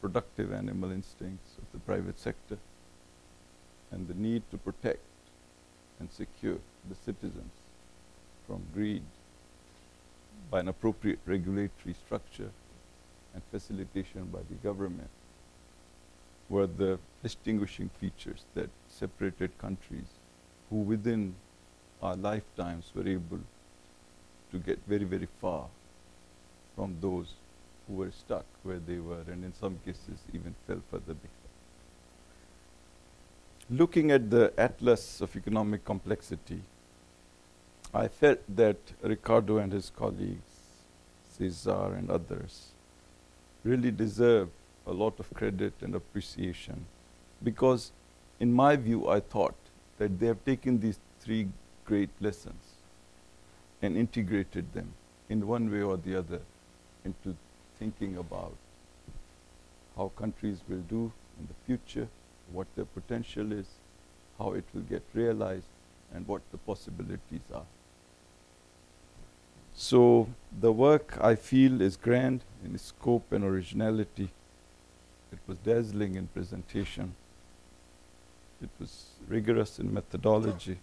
productive animal instincts of the private sector, and the need to protect and secure the citizens from greed by an appropriate regulatory structure and facilitation by the government were the distinguishing features that separated countries who within our lifetimes were able to get very, very far from those who were stuck where they were, and in some cases even fell further behind. Looking at the atlas of economic complexity, I felt that Ricardo and his colleagues, Cesar and others, really deserve a lot of credit and appreciation, because in my view, I thought that they have taken these three great lessons and integrated them in one way or the other into thinking about how countries will do in the future, what their potential is, how it will get realized, and what the possibilities are. So the work, I feel, is grand in its scope and originality. It was dazzling in presentation. It was rigorous in methodology,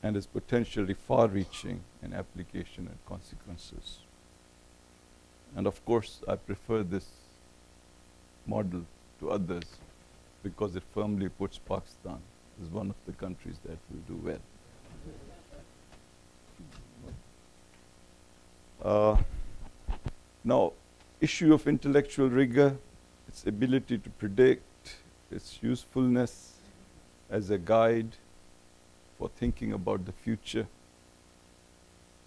and is potentially far-reaching in application and consequences. And of course, I prefer this model to others because it firmly puts Pakistan as one of the countries that will do well. Now, issue of intellectual rigor, its ability to predict, its usefulness as a guide for thinking about the future,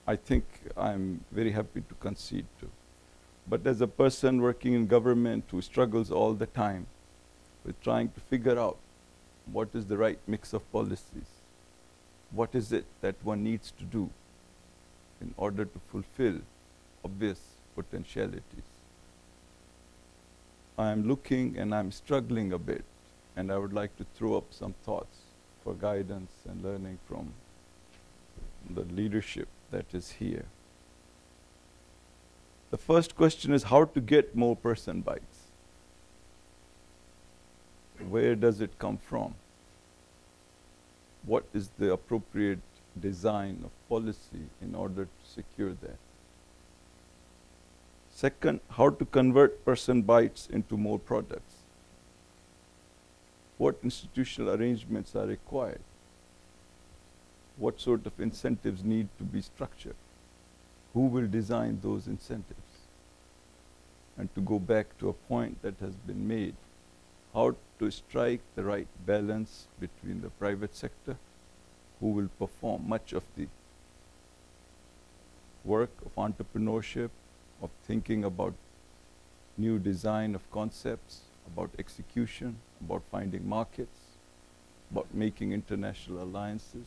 I think I'm very happy to concede to. But as a person working in government who struggles all the time with trying to figure out what is the right mix of policies, what is it that one needs to do in order to fulfill obvious potentialities, I am looking and I'm struggling a bit, and I would like to throw up some thoughts for guidance and learning from the leadership that is here. The first question is how to get more person bites. Where does it come from? What is the appropriate design of policy in order to secure that? Second, how to convert person bites into more products. What institutional arrangements are required? What sort of incentives need to be structured? Who will design those incentives? And to go back to a point that has been made, how to strike the right balance between the private sector, who will perform much of the work of entrepreneurship, of thinking about new design of concepts, about execution, about finding markets, about making international alliances,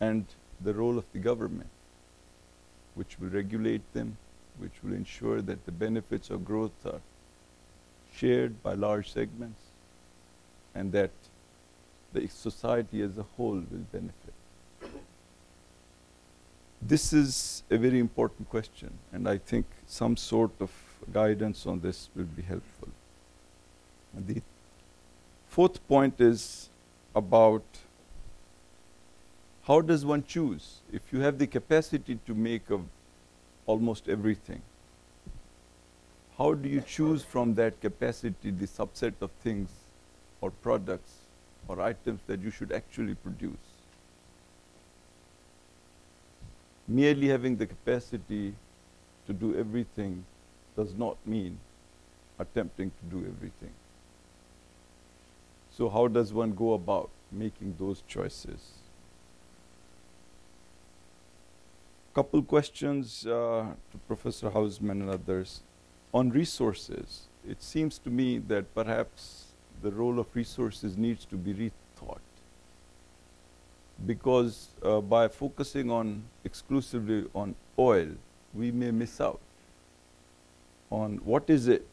and the role of the government, which will regulate them, which will ensure that the benefits of growth are shared by large segments, and that the society as a whole will benefit. This is a very important question, and I think some sort of guidance on this will be helpful. And the fourth point is about how does one choose? If you have the capacity to make almost everything, how do you choose from that capacity the subset of things or products or items that you should actually produce. Merely having the capacity to do everything does not mean attempting to do everything. So how does one go about making those choices? Couple questions to Professor Hausman and others. On resources, it seems to me that perhaps the role of resources needs to be rethought. Because by focusing on exclusively on oil, we may miss out on what is it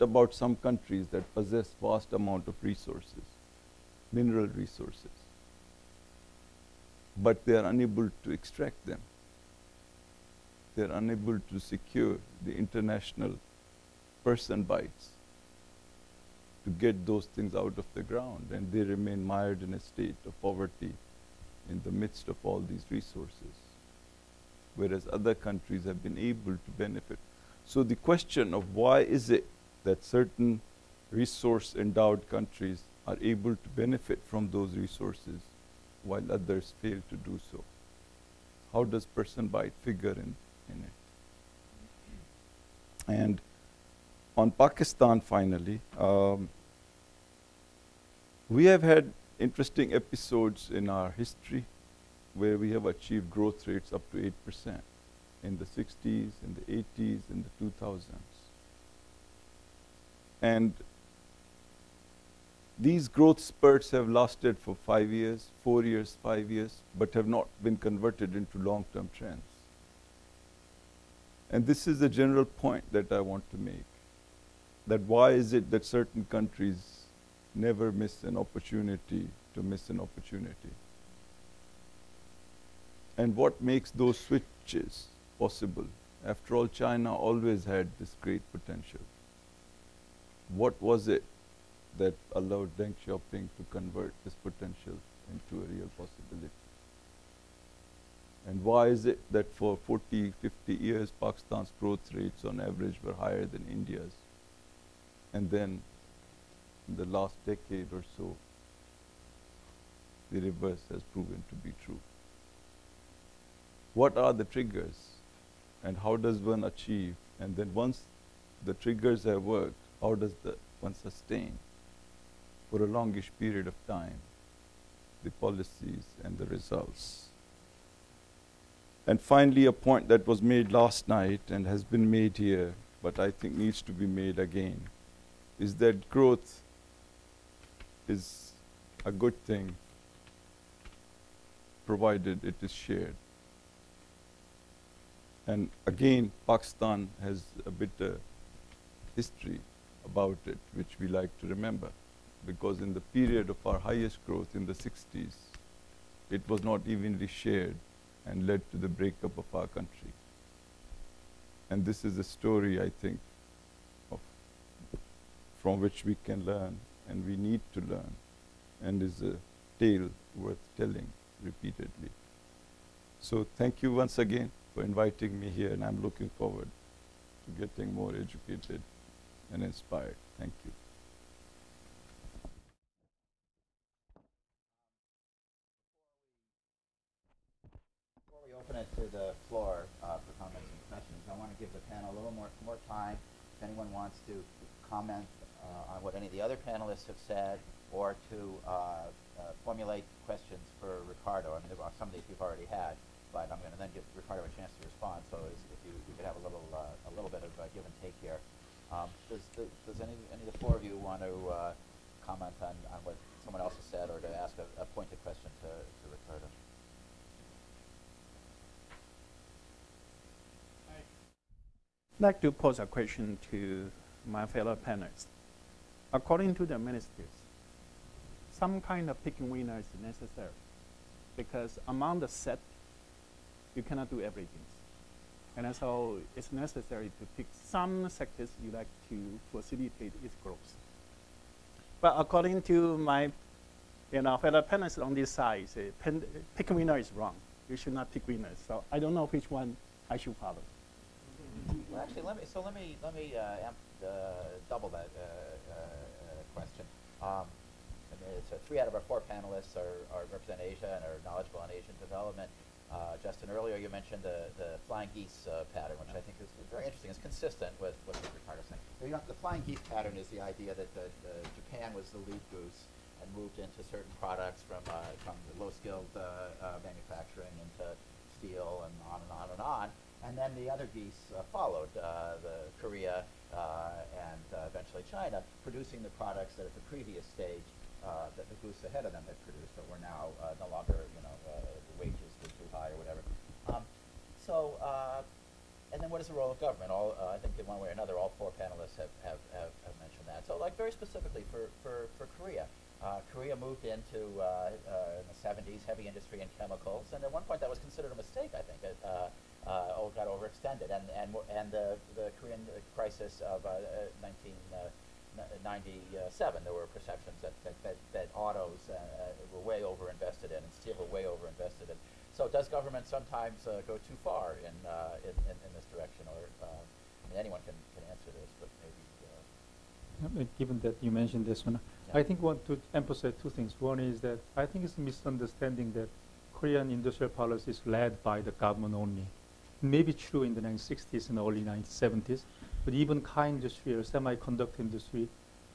about some countries that possess vast amount of resources, mineral resources, but they are unable to extract them. They are unable to secure the international person bites to get those things out of the ground, and they remain mired in a state of poverty in the midst of all these resources, whereas other countries have been able to benefit. So the question of why is it that certain resource-endowed countries are able to benefit from those resources while others fail to do so? How does person bite figure in it? And on Pakistan, finally, we have had interesting episodes in our history where we have achieved growth rates up to 8% in the 60s, in the 80s, in the 2000s. And these growth spurts have lasted for 5 years, 4 years, 5 years, but have not been converted into long-term trends. And this is the general point that I want to make, that why is it that certain countries never miss an opportunity to miss an opportunity? And what makes those switches possible? After all, China always had this great potential. What was it that allowed Deng Xiaoping to convert this potential into a real possibility? And why is it that for 40, 50 years, Pakistan's growth rates on average were higher than India's? And then in the last decade or so, the reverse has proven to be true. What are the triggers? And how does one achieve? And then once the triggers have worked, how does one sustain for a longish period of time the policies and the results? And finally, a point that was made last night and has been made here, but I think needs to be made again, is that growth is a good thing provided it is shared. And again, Pakistan has a bitter history about it, which we like to remember, because in the period of our highest growth in the 60s, it was not evenly shared and led to the breakup of our country. And this is a story, I think, from which we can learn, and we need to learn, and is a tale worth telling repeatedly. So thank you once again for inviting me here, and I'm looking forward to getting more educated and inspired. Thank you. Before we open it to the floor for comments and questions, I want to give the panel a little more time. If anyone wants to comment on what any of the other panelists have said, or to formulate questions for Ricardo. I mean, some of these you've already had, but I'm going to then give Ricardo a chance to respond. So if you could have a little bit of give and take here. Does any of the four of you want to comment on what someone else has said, or to ask a pointed question to Ricardo? I'd like to pose a question to my fellow panelists. According to the ministers, some kind of picking winner is necessary, because among the set, you cannot do everything. And so it's necessary to pick some sectors you like to facilitate its growth. But according to my fellow panelists on this side, say, pick a winner is wrong. You should not pick winners. So I don't know which one I should follow. Well, actually, let me double that question. so 3 out of our 4 panelists are represent Asia and are knowledgeable on Asian development. Justin, earlier you mentioned the flying geese pattern, which I think is very interesting. It's consistent with what Ricardo's saying. So, the flying geese pattern is the idea that Japan was the lead goose and moved into certain products from the low-skilled manufacturing into steel and on and on and on. And then the other geese followed, the Korea and eventually China, producing the products that at the previous stage that the goose ahead of them had produced, but were now no longer, the wages were too high or whatever. And then what is the role of government? I think in one way or another, all 4 panelists have mentioned that. So, like very specifically for Korea, Korea moved into in the 70s heavy industry and chemicals, and at one point that was considered a mistake. I think it got overextended, and the Korean crisis of 1997, there were perceptions that autos were way overinvested in and steel were way overinvested in. So does government sometimes go too far in this direction, or anyone can answer this, but maybe. Given that you mentioned this one, Yeah. I think I want to emphasize 2 things. One is that I think it's a misunderstanding that Korean industrial policy is led by the government only. It may be true in the 1960s and early 1970s, but even car industry or semiconductor industry,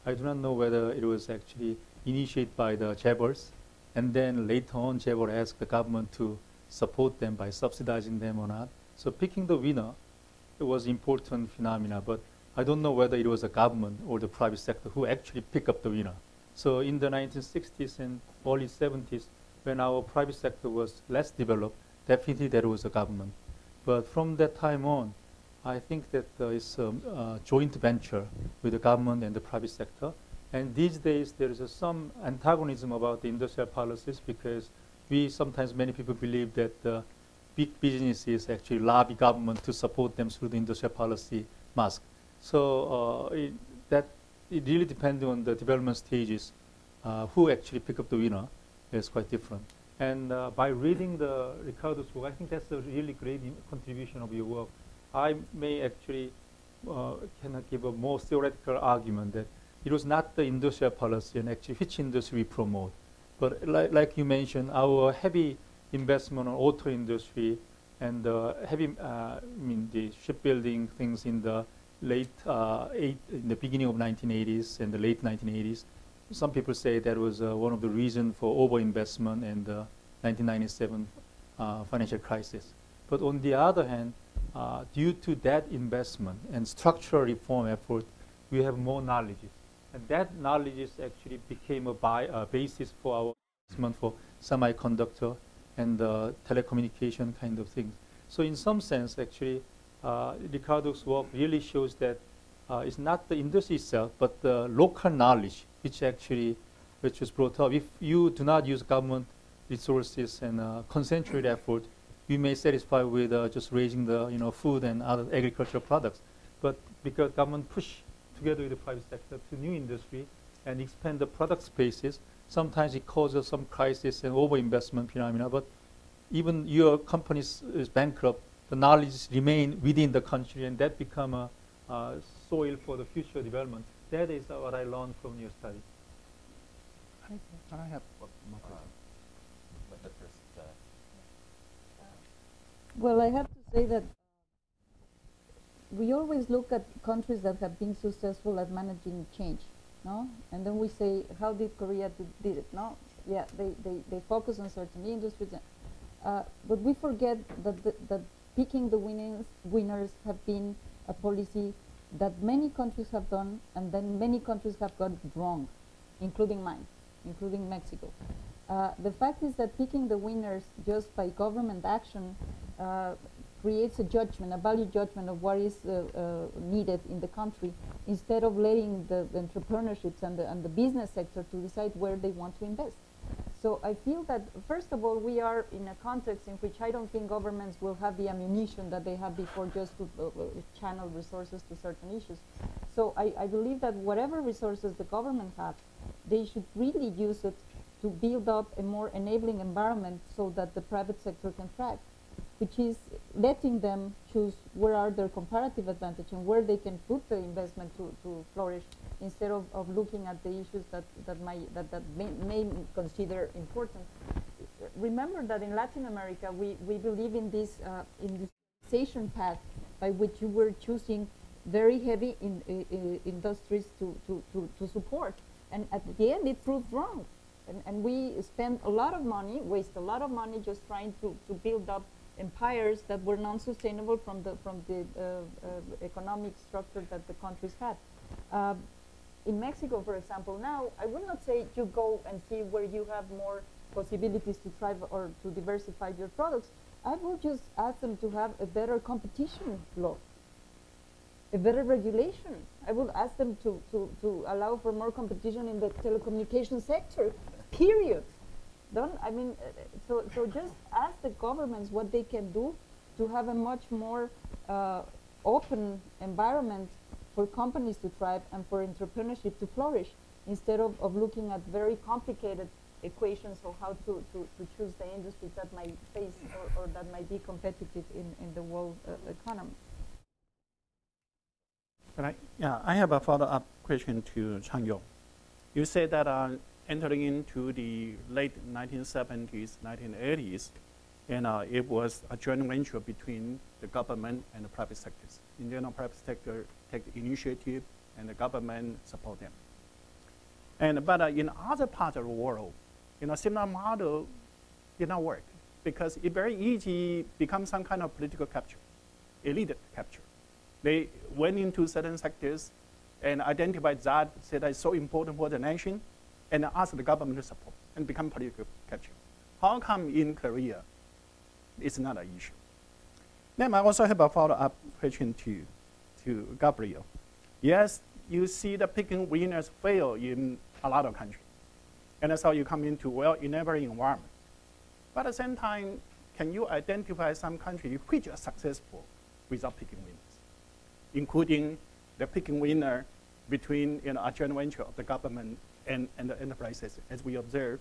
I do not know whether it was actually initiated by the chaebols, and then later on chaebol asked the government to support them by subsidizing them or not. So picking the winner, it was important phenomena, but I don't know whether it was the government or the private sector who actually picked up the winner. So in the 1960s and early 70s, when our private sector was less developed, definitely there was a government. But from that time on, I think that it's a joint venture with the government and the private sector. And these days, there is some antagonism about the industrial policies, because many people believe that big businesses actually lobby government to support them through the industrial policy mask. So it really depends on the development stages. Who actually pick up the winner is quite different. And by reading the Ricardo's work, I think that's a really great contribution of your work. I may actually cannot give a more theoretical argument that it was not the industrial policy and actually which industry we promote. But like you mentioned, our heavy investment on auto industry and the shipbuilding things in the in the beginning of 1980s and the late 1980s. Some people say that was one of the reasons for overinvestment in the 1997 financial crisis. But on the other hand, due to that investment and structural reform effort, we have more knowledge. And that knowledge actually became a basis for our investment for semiconductor and telecommunication kind of things. So in some sense, actually, Ricardo's work really shows that it's not the industry itself, but the local knowledge which was brought up. If you do not use government resources and concentrate effort, you may satisfy with just raising the food and other agricultural products. But because government push together with the private sector to new industry and expand the product spaces, sometimes it causes some crisis and overinvestment phenomena. But even your company is bankrupt, the knowledge remain within the country, and that become a soil for the future development. That is what I learned from your study. I have one more question. Well, I have to say that we always look at countries that have been successful at managing change, no? And then we say, how did Korea did it, no? Yeah, they focus on certain industries, but we forget that picking the winners have been a policy that many countries have done, and then many countries have got it wrong, including mine, including Mexico. The fact is that picking the winners just by government action creates a judgment, a value judgment of what is needed in the country, instead of letting the entrepreneurships and the business sector to decide where they want to invest. So I feel that, first of all, we are in a context in which I don't think governments will have the ammunition that they had before just to channel resources to certain issues. So I believe that whatever resources the government have, they should really use it to build up a more enabling environment so that the private sector can thrive. which is letting them choose where are their comparative advantage and where they can put the investment to flourish, instead of looking at the issues that may consider important. Remember that in Latin America, we believe in this industrialization path by which you were choosing very heavy industries to support. And at the end, it proved wrong. And we spent a lot of money, waste a lot of money just trying to build up empires that were non-sustainable from the economic structure that the countries had. In Mexico, for example, now, I will not say you go and see where you have more possibilities to thrive or to diversify your products. I will just ask them to have a better competition law, a better regulation. I will ask them to allow for more competition in the telecommunication sector, period. So just ask the governments what they can do to have a much more open environment for companies to thrive and for entrepreneurship to flourish, instead of looking at very complicated equations of how to choose the industries that might face or that might be competitive in the world economy. I have a follow-up question to CHANGYONG. You said that entering into the late 1970s, 1980s, and it was a joint venture between the government and the private sectors. In general, private sector take the initiative and the government support them. But in other parts of the world, similar model did not work, because it very easy becomes some kind of political capture, elite capture. They went into certain sectors and identified that, said that it's so important for the nation, and asked the government to support, and become political capture. How come in Korea it's not an issue? Then I also have a follow-up question to Gabriel. Yes, you see the picking winners fail in a lot of countries. And that's how you come into well-enabling environment. But at the same time, can you identify some countries which are successful without picking winners, including the picking winner between a joint venture of the government and the enterprises, as we observed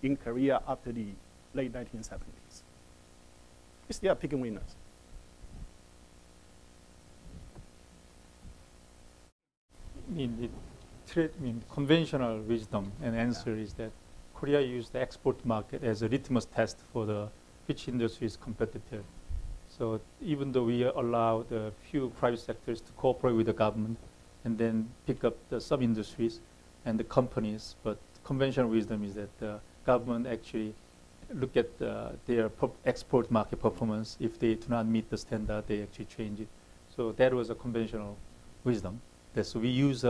in Korea after the late 1970s? Is there picking winners? Conventional wisdom and answer is that Korea used the export market as a litmus test for which industry is competitive. So even though we allow the few private sectors to cooperate with the government and then pick up the sub-industries and the companies, but conventional wisdom is that the government actually look at their export market performance. If they do not meet the standard, they actually change it. So that was a conventional wisdom. So we use,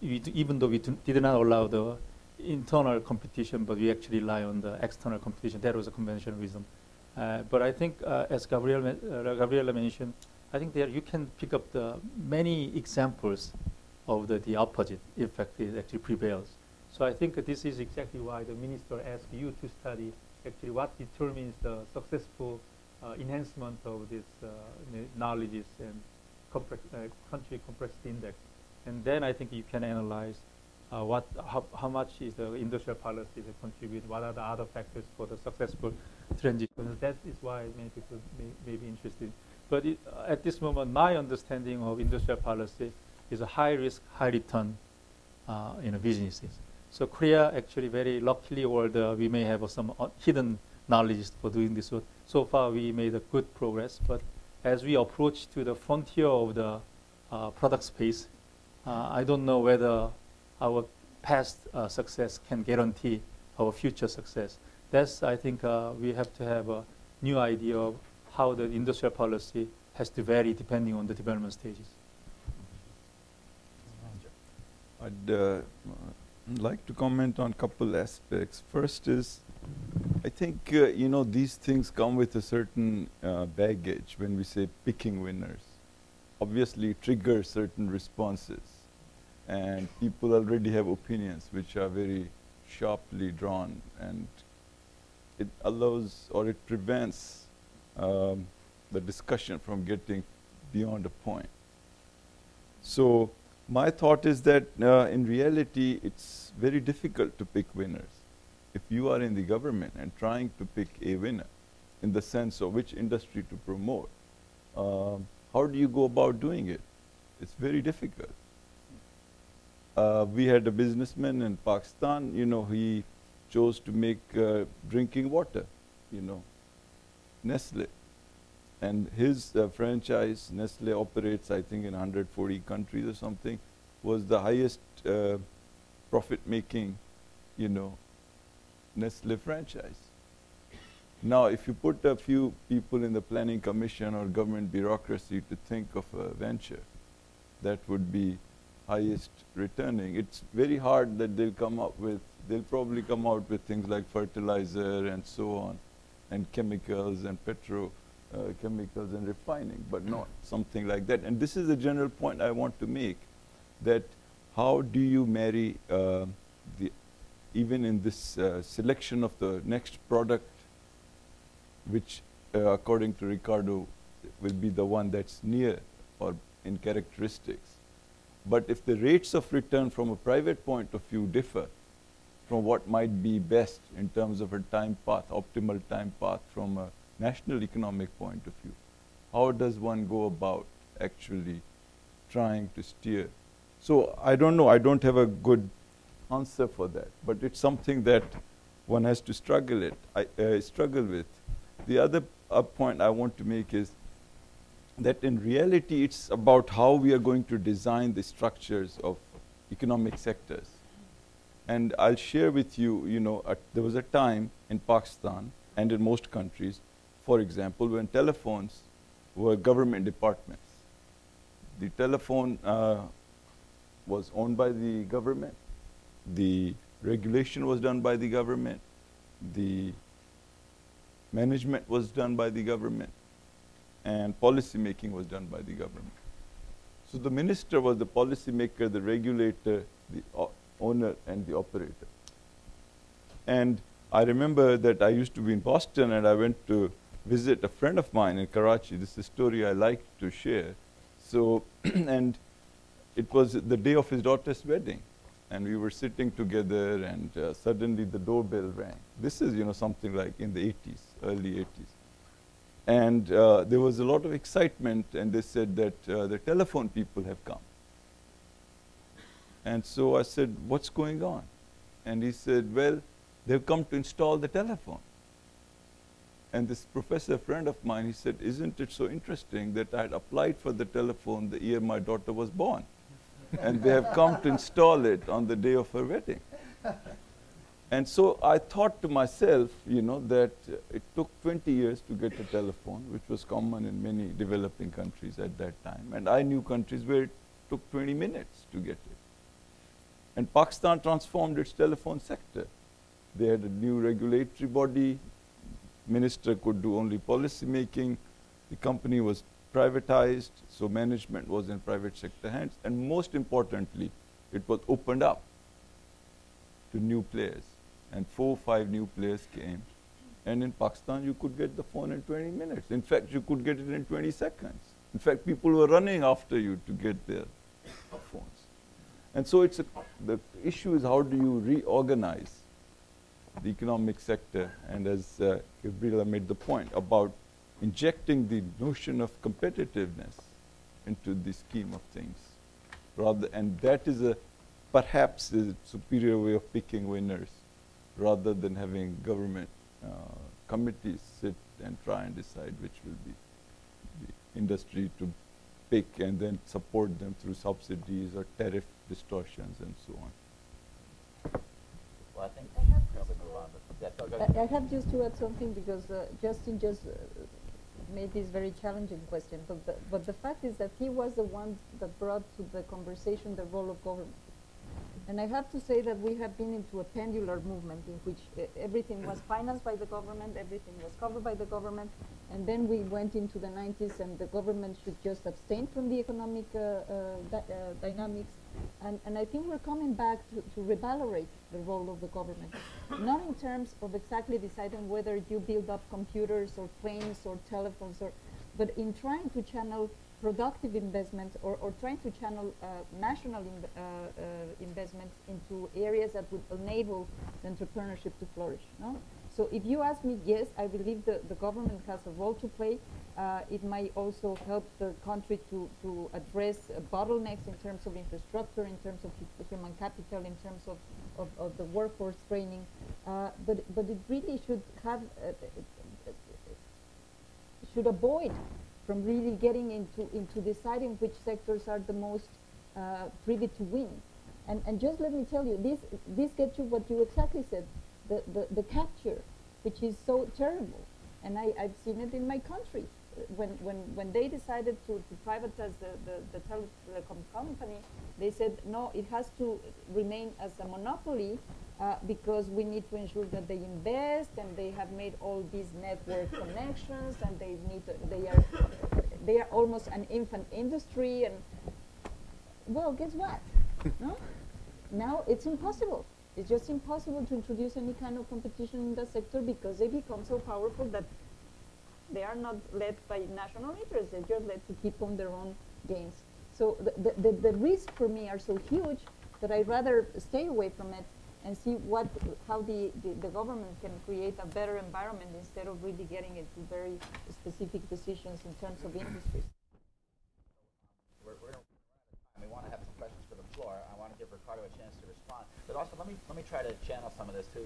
even though we did not allow the internal competition, but we actually rely on the external competition. That was a conventional wisdom. But I think, as Gabriela mentioned, I think there you can pick up the many examples of the opposite effect is actually prevails. So I think this is exactly why the minister asked you to study actually what determines the successful enhancement of this knowledges and country complexity index. And then I think you can analyze how much is the industrial policy that contribute, what are the other factors for the successful transition. That is why many people may be interested. But at this moment, my understanding of industrial policy is a high risk, high return businesses. So Korea actually very luckily, or we may have some hidden knowledge for doing this. So far we made a good progress, but as we approach to the frontier of the product space, I don't know whether our past success can guarantee our future success. That's, I think, we have to have a new idea of how the industrial policy has to vary depending on the development stages. I'd like to comment on a couple aspects. First is, I think, these things come with a certain baggage when we say picking winners. Obviously, trigger certain responses. And people already have opinions which are very sharply drawn, and it allows or it prevents the discussion from getting beyond a point. So my thought is that in reality, it's very difficult to pick winners. If you are in the government and trying to pick a winner, in the sense of which industry to promote. How do you go about doing it? It's very difficult. We had a businessman in Pakistan, he chose to make drinking water, Nestle. And his franchise, Nestle operates, I think, in 140 countries or something, was the highest profit-making, Nestle franchise. Now, if you put a few people in the planning commission or government bureaucracy to think of a venture that would be highest returning, it's very hard that they'll probably come out with things like fertilizer and so on, and chemicals and chemicals and refining, but not something like that. And this is the general point I want to make, that how do you marry even in this selection of the next product, which according to Ricardo will be the one that's near or in characteristics. But if the rates of return from a private point of view differ from what might be best in terms of a time path, optimal time path from a national economic point of view, how does one go about actually trying to steer? So I don't know, I don't have a good answer for that, but it's something that one has to struggle with. The other point I want to make is that in reality it's about how we are going to design the structures of economic sectors. And I'll share with you, there was a time in Pakistan and in most countries, for example, when telephones were government departments. The telephone was owned by the government, the regulation was done by the government, the management was done by the government, and policy making was done by the government. So the minister was the policy maker, the regulator, the owner, and the operator. And I remember that I used to be in Boston, and I went to visit a friend of mine in Karachi. This is a story I like to share. So, and it was the day of his daughter's wedding. And we were sitting together, and suddenly the doorbell rang. This is, something like in the 80s, early 80s. And there was a lot of excitement, and they said that the telephone people have come. And so I said, what's going on? And he said, well, they've come to install the telephone. And this professor friend of mine, he said, isn't it so interesting that I had applied for the telephone the year my daughter was born? And they have come to install it on the day of her wedding. And so I thought to myself, that it took 20 years to get a telephone, which was common in many developing countries at that time. And I knew countries where it took 20 minutes to get it. And Pakistan transformed its telephone sector. They had a new regulatory body. Minister could do only policy making. The company was privatized, so management was in private sector hands. And most importantly, it was opened up to new players. And 4 or 5 new players came. And in Pakistan, you could get the phone in 20 minutes. In fact, you could get it in 20 seconds. In fact, people were running after you to get their phones. And so the issue is, how do you reorganize the economic sector? And as Gabriela made the point about injecting the notion of competitiveness into the scheme of things. And that is perhaps a superior way of picking winners, rather than having government committees sit and try and decide which will be the industry to pick and then support them through subsidies or tariff distortions and so on. Well, I think I have we just, move on. But I have just to add something, because Justin just made this very challenging question. But the fact is that he was the one that brought to the conversation the role of government. And I have to say that we have been into a pendular movement in which everything was financed by the government, everything was covered by the government, and then we went into the 90s and the government should just abstain from the economic dynamics. And I think we're coming back to revalorate the role of the government, not in terms of exactly deciding whether you build up computers or planes or telephones, but in trying to channel productive investment or trying to channel national investment into areas that would enable the entrepreneurship to flourish. No? So if you ask me, yes, I believe the government has a role to play. It might also help the country to address bottlenecks in terms of infrastructure, in terms of human capital, in terms of the workforce training. But it really should have should avoid from really getting into deciding which sectors are the most privy to win. And just let me tell you, this gets you what you exactly said, the capture, which is so terrible. And I've seen it in my country. When they decided to privatize the telecom company, they said, no, it has to remain as a monopoly because we need to ensure that they invest and they have made all these network connections and they are almost an infant industry. And well, guess what? No? Now it's impossible. It's just impossible to introduce any kind of competition in the sector because they become so powerful that they are not led by national interests. They're just led to keep on their own gains. So the risks for me are so huge that I'd rather stay away from it and see how the government can create a better environment instead of really getting into very specific decisions in terms of industries. We want to have some questions for the floor. I want to give Ricardo a chance to respond. But also, let me try to channel some of this to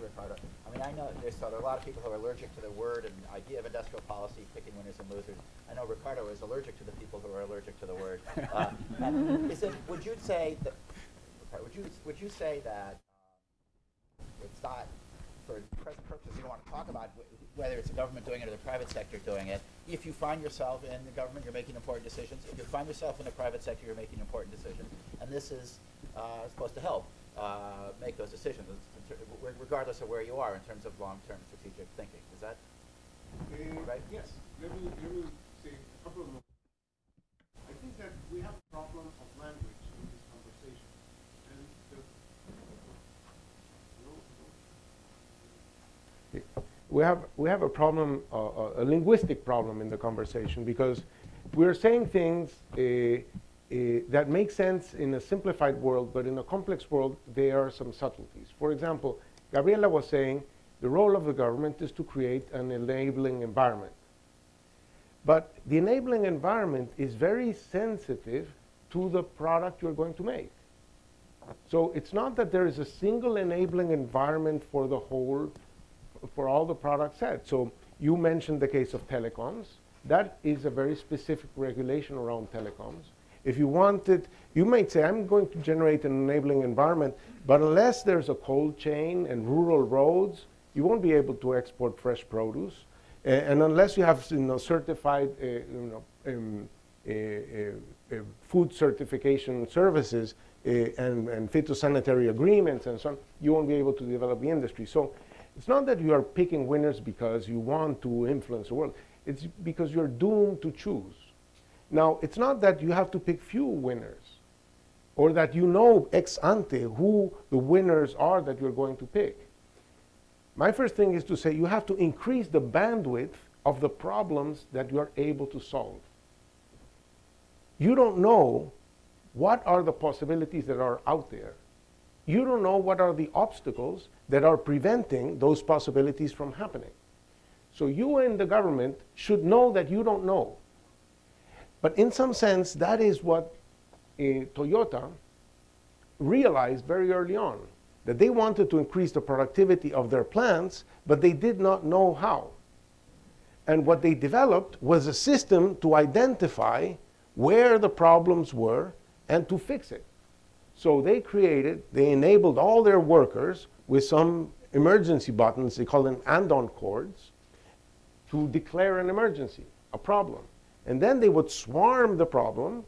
Ricardo. I mean, I know there are a lot of people who are allergic to the word and idea of industrial policy, picking winners and losers. I know Ricardo is allergic to the people who are allergic to the word. And would you say that it's not, for present purposes, you don't want to talk about whether it's the government doing it or the private sector doing it. If you find yourself in the government, you're making important decisions. If you find yourself in the private sector, you're making important decisions. And this is supposed to help make those decisions, regardless of where you are in terms of long-term strategic thinking. Is that right? Yes. Let me say a couple of more. I think that we have a problem of language in this conversation. And we have a problem, a linguistic problem in the conversation, because we're saying things that make sense in a simplified world, but in a complex world, there are some subtleties. For example, Gabriela was saying the role of the government is to create an enabling environment. But the enabling environment is very sensitive to the product you're going to make. So it's not that there is a single enabling environment for the whole, for all the product set. So you mentioned the case of telecoms. That is a very specific regulation around telecoms. If you wanted, you might say, I'm going to generate an enabling environment, but unless there's a cold chain and rural roads, you won't be able to export fresh produce. And unless you have certified food certification services and phytosanitary agreements and so on, you won't be able to develop the industry. So it's not that you are picking winners because you want to influence the world. It's because you're doomed to choose. Now, it's not that you have to pick few winners or that you know ex ante who the winners are that you're going to pick. My first thing is to say you have to increase the bandwidth of the problems that you are able to solve. You don't know what are the possibilities that are out there. You don't know what are the obstacles that are preventing those possibilities from happening. So you and the government should know that you don't know. But in some sense, that is what Toyota realized very early on, that they wanted to increase the productivity of their plants, but they did not know how. And what they developed was a system to identify where the problems were and to fix it. So they enabled all their workers with some emergency buttons, they call them and-on cords, to declare an emergency, a problem. And then they would swarm the problem.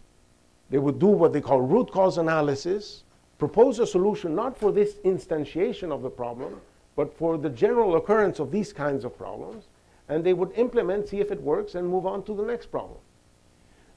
They would do what they call root cause analysis, propose a solution not for this instantiation of the problem, but for the general occurrence of these kinds of problems. And they would implement, see if it works, and move on to the next problem.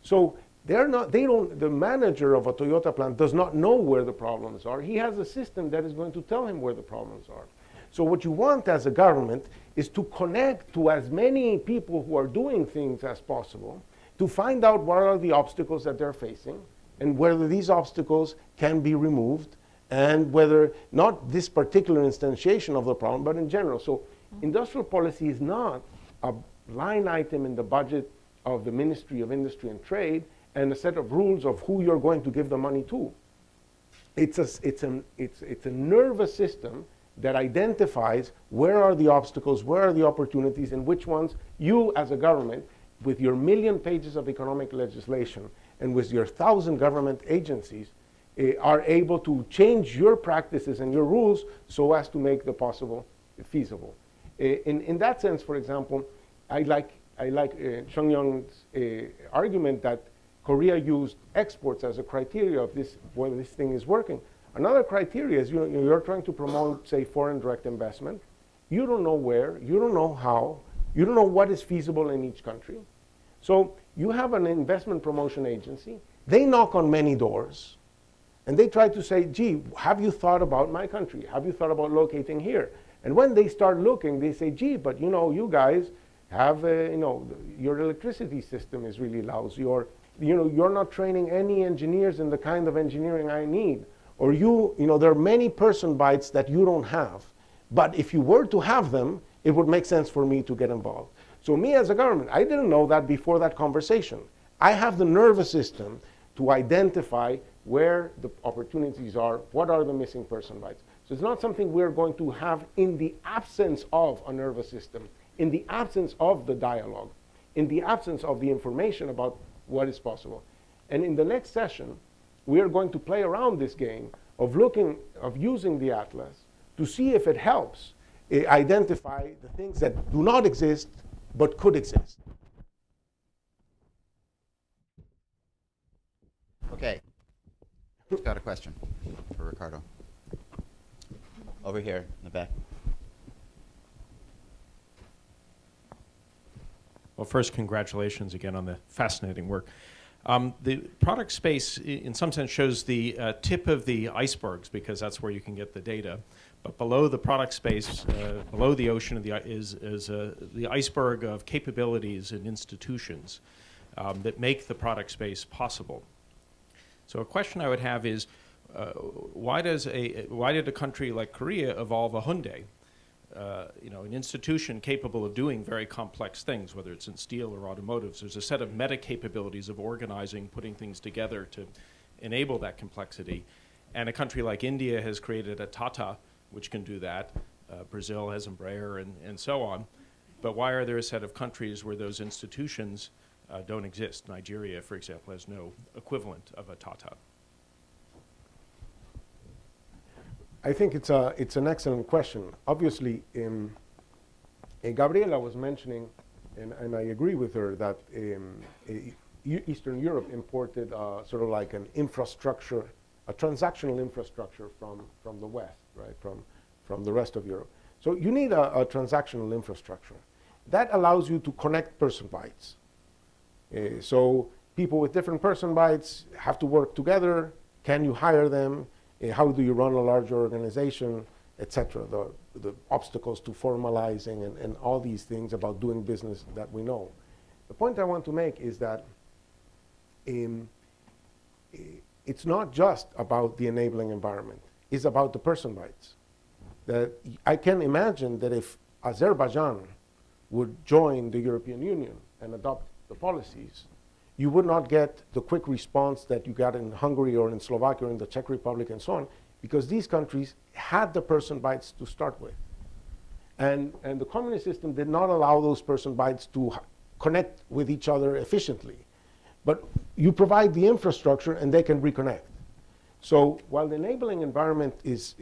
So the manager of a Toyota plant does not know where the problems are. He has a system that is going to tell him where the problems are. So what you want as a government is to connect to as many people who are doing things as possible to find out what are the obstacles that they're facing and whether these obstacles can be removed and whether not this particular instantiation of the problem, but in general. So Industrial policy is not a line item in the budget of the Ministry of Industry and Trade and a set of rules of who you're going to give the money to. It's a nervous system that identifies where are the obstacles, where are the opportunities, and which ones you as a government, with your 1,000,000 pages of economic legislation and with your 1,000 government agencies, are able to change your practices and your rules so as to make the possible feasible. In that sense, for example, I like CHANGYONG's argument that Korea used exports as a criteria of this, whether this thing is working. Another criteria is you're trying to promote, say, foreign direct investment. You don't know where, you don't know how, you don't know what is feasible in each country. So you have an investment promotion agency. They knock on many doors, and they try to say, gee, have you thought about my country? Have you thought about locating here? And when they start looking, they say, gee, but you guys have, your electricity system is really lousy, or you're not training any engineers in the kind of engineering I need. Or there are many person bytes that you don't have. But if you were to have them, it would make sense for me to get involved. So me as a government, I didn't know that before that conversation. I have the nervous system to identify where the opportunities are, what are the missing person bytes. So it's not something we're going to have in the absence of a nervous system, in the absence of the dialogue, in the absence of the information about what is possible. And in the next session, we are going to play around this game of using the atlas to see if it helps identify the things that do not exist but could exist. Okay. Who's got a question for Ricardo? Over here in the back. Well, first, congratulations again on the fascinating work. The product space, in some sense, shows the tip of the icebergs because that's where you can get the data. But below the product space, below the ocean is the iceberg of capabilities and institutions that make the product space possible. So a question I would have is, why did a country like Korea evolve a Hyundai? An institution capable of doing very complex things, whether it's in steel or automotives. There's a set of meta capabilities of organizing, putting things together to enable that complexity. And a country like India has created a Tata, which can do that. Brazil has Embraer and so on. But why are there a set of countries where those institutions don't exist? Nigeria, for example, has no equivalent of a Tata. I think it's an excellent question. Obviously, Gabriela was mentioning, and I agree with her, that Eastern Europe imported sort of like an infrastructure, a transactional infrastructure from the West, right, from the rest of Europe. So you need a transactional infrastructure. That allows you to connect person bytes. So people with different person bytes have to work together. Can you hire them? How do you run a large organization, etc. The obstacles to formalizing and all these things about doing business that we know. The point I want to make is that it's not just about the enabling environment. It's about the person bytes. That I can imagine that if Azerbaijan would join the European Union and adopt the policies, you would not get the quick response that you got in Hungary or in Slovakia or in the Czech Republic and so on, because these countries had the person bytes to start with. And the communist system did not allow those person bytes to connect with each other efficiently. But you provide the infrastructure and they can reconnect. So while the enabling environment is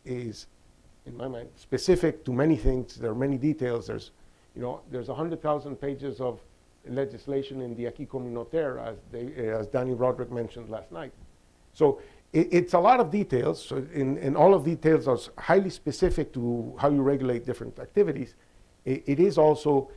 in my mind, specific to many things, there are many details. There's 100,000 pages of legislation in the acquis communautaire, as Danny Roderick mentioned last night. So it's a lot of details, so and all of details are highly specific to how you regulate different activities. It is also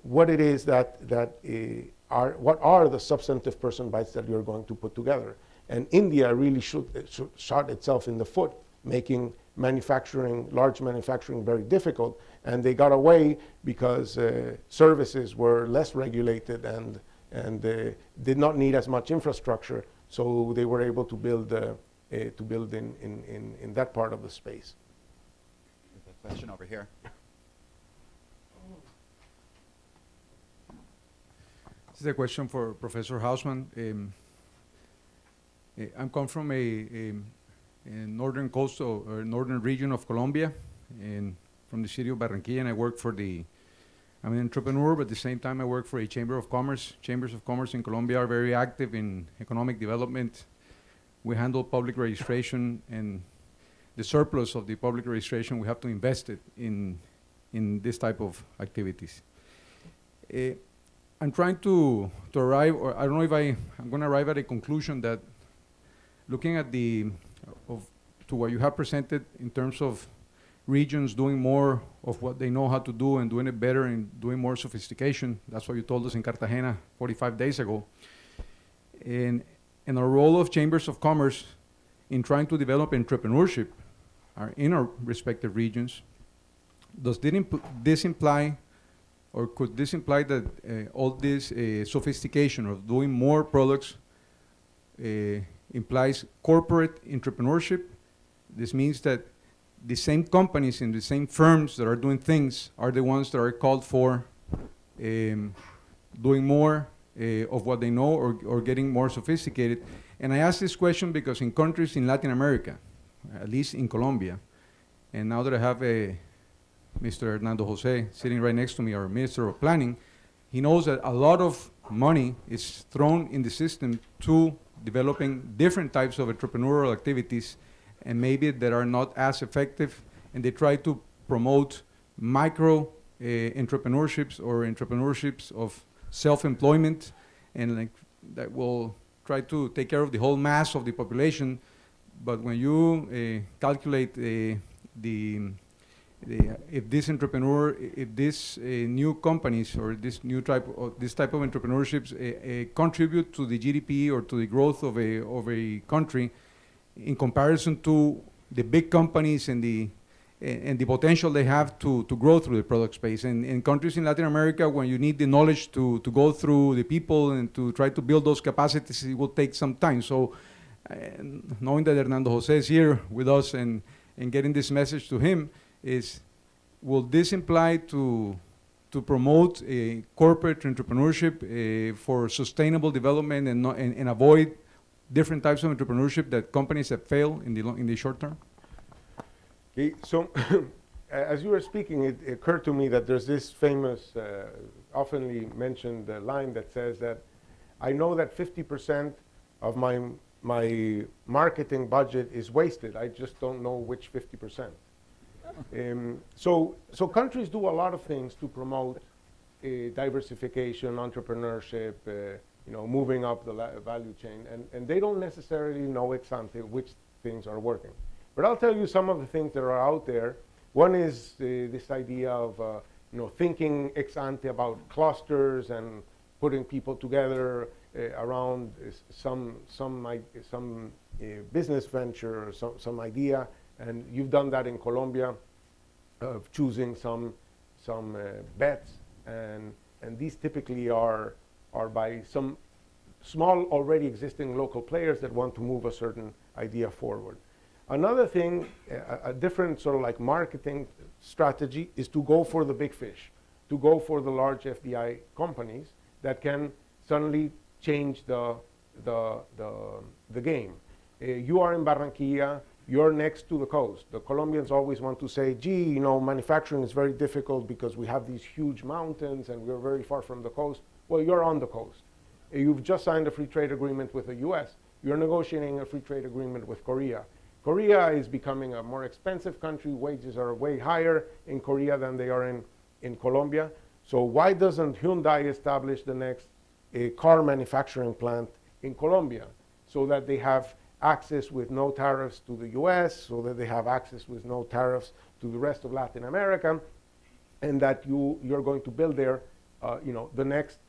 what it is what are the substantive person bytes that you're going to put together. And India really shot itself in the foot, making large manufacturing very difficult, and they got away because services were less regulated and did not need as much infrastructure, so they were able to build in that part of the space. There's a question over here. This is a question for Professor Hausman. I'm come from a northern coast or northern region of Colombia, and from the city of Barranquilla, and I work for I'm an entrepreneur, but at the same time I work for a Chamber of Commerce. Chambers of Commerce in Colombia are very active in economic development. We handle public registration, and the surplus of the public registration, we have to invest it in this type of activities. I'm trying to arrive, or I don't know if I'm going to arrive at a conclusion that looking at to what you have presented in terms of regions doing more of what they know how to do and doing it better and doing more sophistication. That's what you told us in Cartagena 45 days ago. And our role of chambers of commerce in trying to develop entrepreneurship in our respective regions. Does this imply, or could this imply that all this sophistication of doing more products implies corporate entrepreneurship? This means that the same companies and the same firms that are doing things are the ones that are called for doing more of what they know or getting more sophisticated. And I ask this question because in countries in Latin America, at least in Colombia, and now that I have Mr. Hernando Jose sitting right next to me, our Minister of Planning, he knows that a lot of money is thrown in the system to developing different types of entrepreneurial activities, and maybe that are not as effective, and they try to promote micro entrepreneurships or entrepreneurships of self-employment, and like that will try to take care of the whole mass of the population. But when you calculate if this new companies or this type of entrepreneurships contribute to the GDP or to the growth of a country, in comparison to the big companies and the potential they have to grow through the product space. And in countries in Latin America, when you need the knowledge to go through the people and to try to build those capacities, it will take some time. So knowing that Hernando Jose is here with us and getting this message to him, will this imply to promote a corporate entrepreneurship for sustainable development and avoid different types of entrepreneurship that companies that fail in the short term? Okay, so as you were speaking, it occurred to me that there's this famous, oftenly mentioned line that says that I know that 50% of my marketing budget is wasted. I just don't know which 50%. So countries do a lot of things to promote diversification, entrepreneurship, moving up the value chain, and they don't necessarily know ex ante which things are working. But I'll tell you some of the things that are out there. One is this idea of thinking ex ante about clusters and putting people together around some business venture or some idea. And you've done that in Colombia, of choosing some bets, and these typically are by some small already existing local players that want to move a certain idea forward. Another thing, a different sort of like marketing strategy, is to go for the big fish, to go for the large FDI companies that can suddenly change the game. You are in Barranquilla. You're next to the coast. The Colombians always want to say, gee, manufacturing is very difficult because we have these huge mountains and we're very far from the coast. Well, you're on the coast. You've just signed a free trade agreement with the US. You're negotiating a free trade agreement with Korea. Korea is becoming a more expensive country. Wages are way higher in Korea than they are in Colombia. So why doesn't Hyundai establish the next car manufacturing plant in Colombia so that they have access with no tariffs to the US, so that they have access with no tariffs to the rest of Latin America, and that you're going to build there the next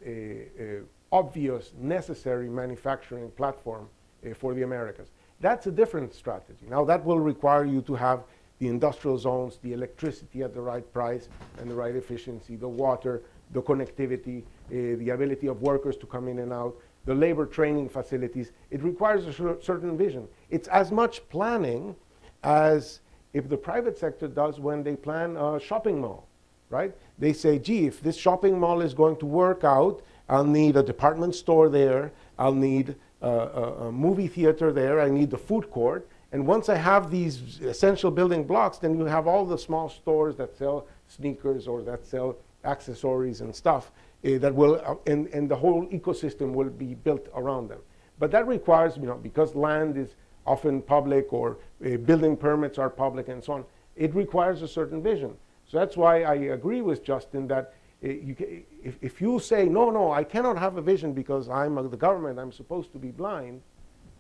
obvious necessary manufacturing platform for the Americas. That's a different strategy. Now that will require you to have the industrial zones, the electricity at the right price and the right efficiency, the water, the connectivity, the ability of workers to come in and out, the labor training facilities. It requires a certain vision. It's as much planning as if the private sector does when they plan a shopping mall, right? They say, gee, if this shopping mall is going to work out, I'll need a department store there. I'll need a movie theater there. I need the food court. And once I have these essential building blocks, then you have all the small stores that sell sneakers or that sell accessories and stuff that will, and the whole ecosystem will be built around them. But that requires, because land is often public or building permits are public and so on, it requires a certain vision. So that's why I agree with Justin that if you say, no, I cannot have a vision because I'm the government, I'm supposed to be blind,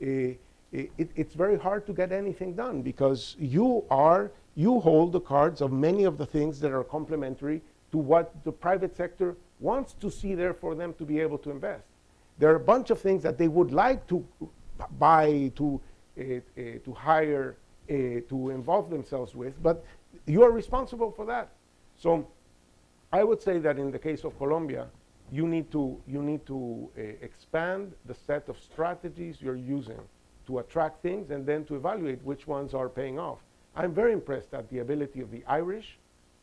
it's very hard to get anything done because you hold the cards of many of the things that are complementary to what the private sector wants to see there for them to be able to invest. There are a bunch of things that they would like to buy, to hire, to involve themselves with, but you are responsible for that. So I would say that in the case of Colombia, you need to expand the set of strategies you're using to attract things and then to evaluate which ones are paying off. I'm very impressed at the ability of the Irish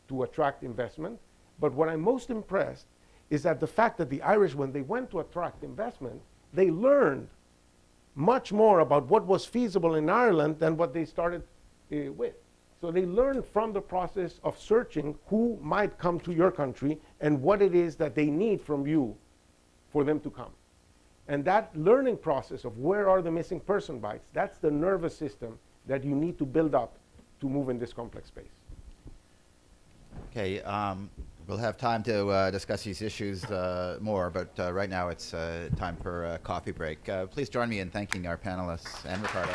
to attract investment, but what I'm most impressed is at the fact that the Irish, when they went to attract investment, they learned much more about what was feasible in Ireland than what they started with. So they learned from the process of searching who might come to your country and what it is that they need from you for them to come. And that learning process of where are the missing person bites, that's the nervous system that you need to build up to move in this complex space. Okay, we'll have time to discuss these issues more, but right now it's time for a coffee break. Please join me in thanking our panelists and Ricardo.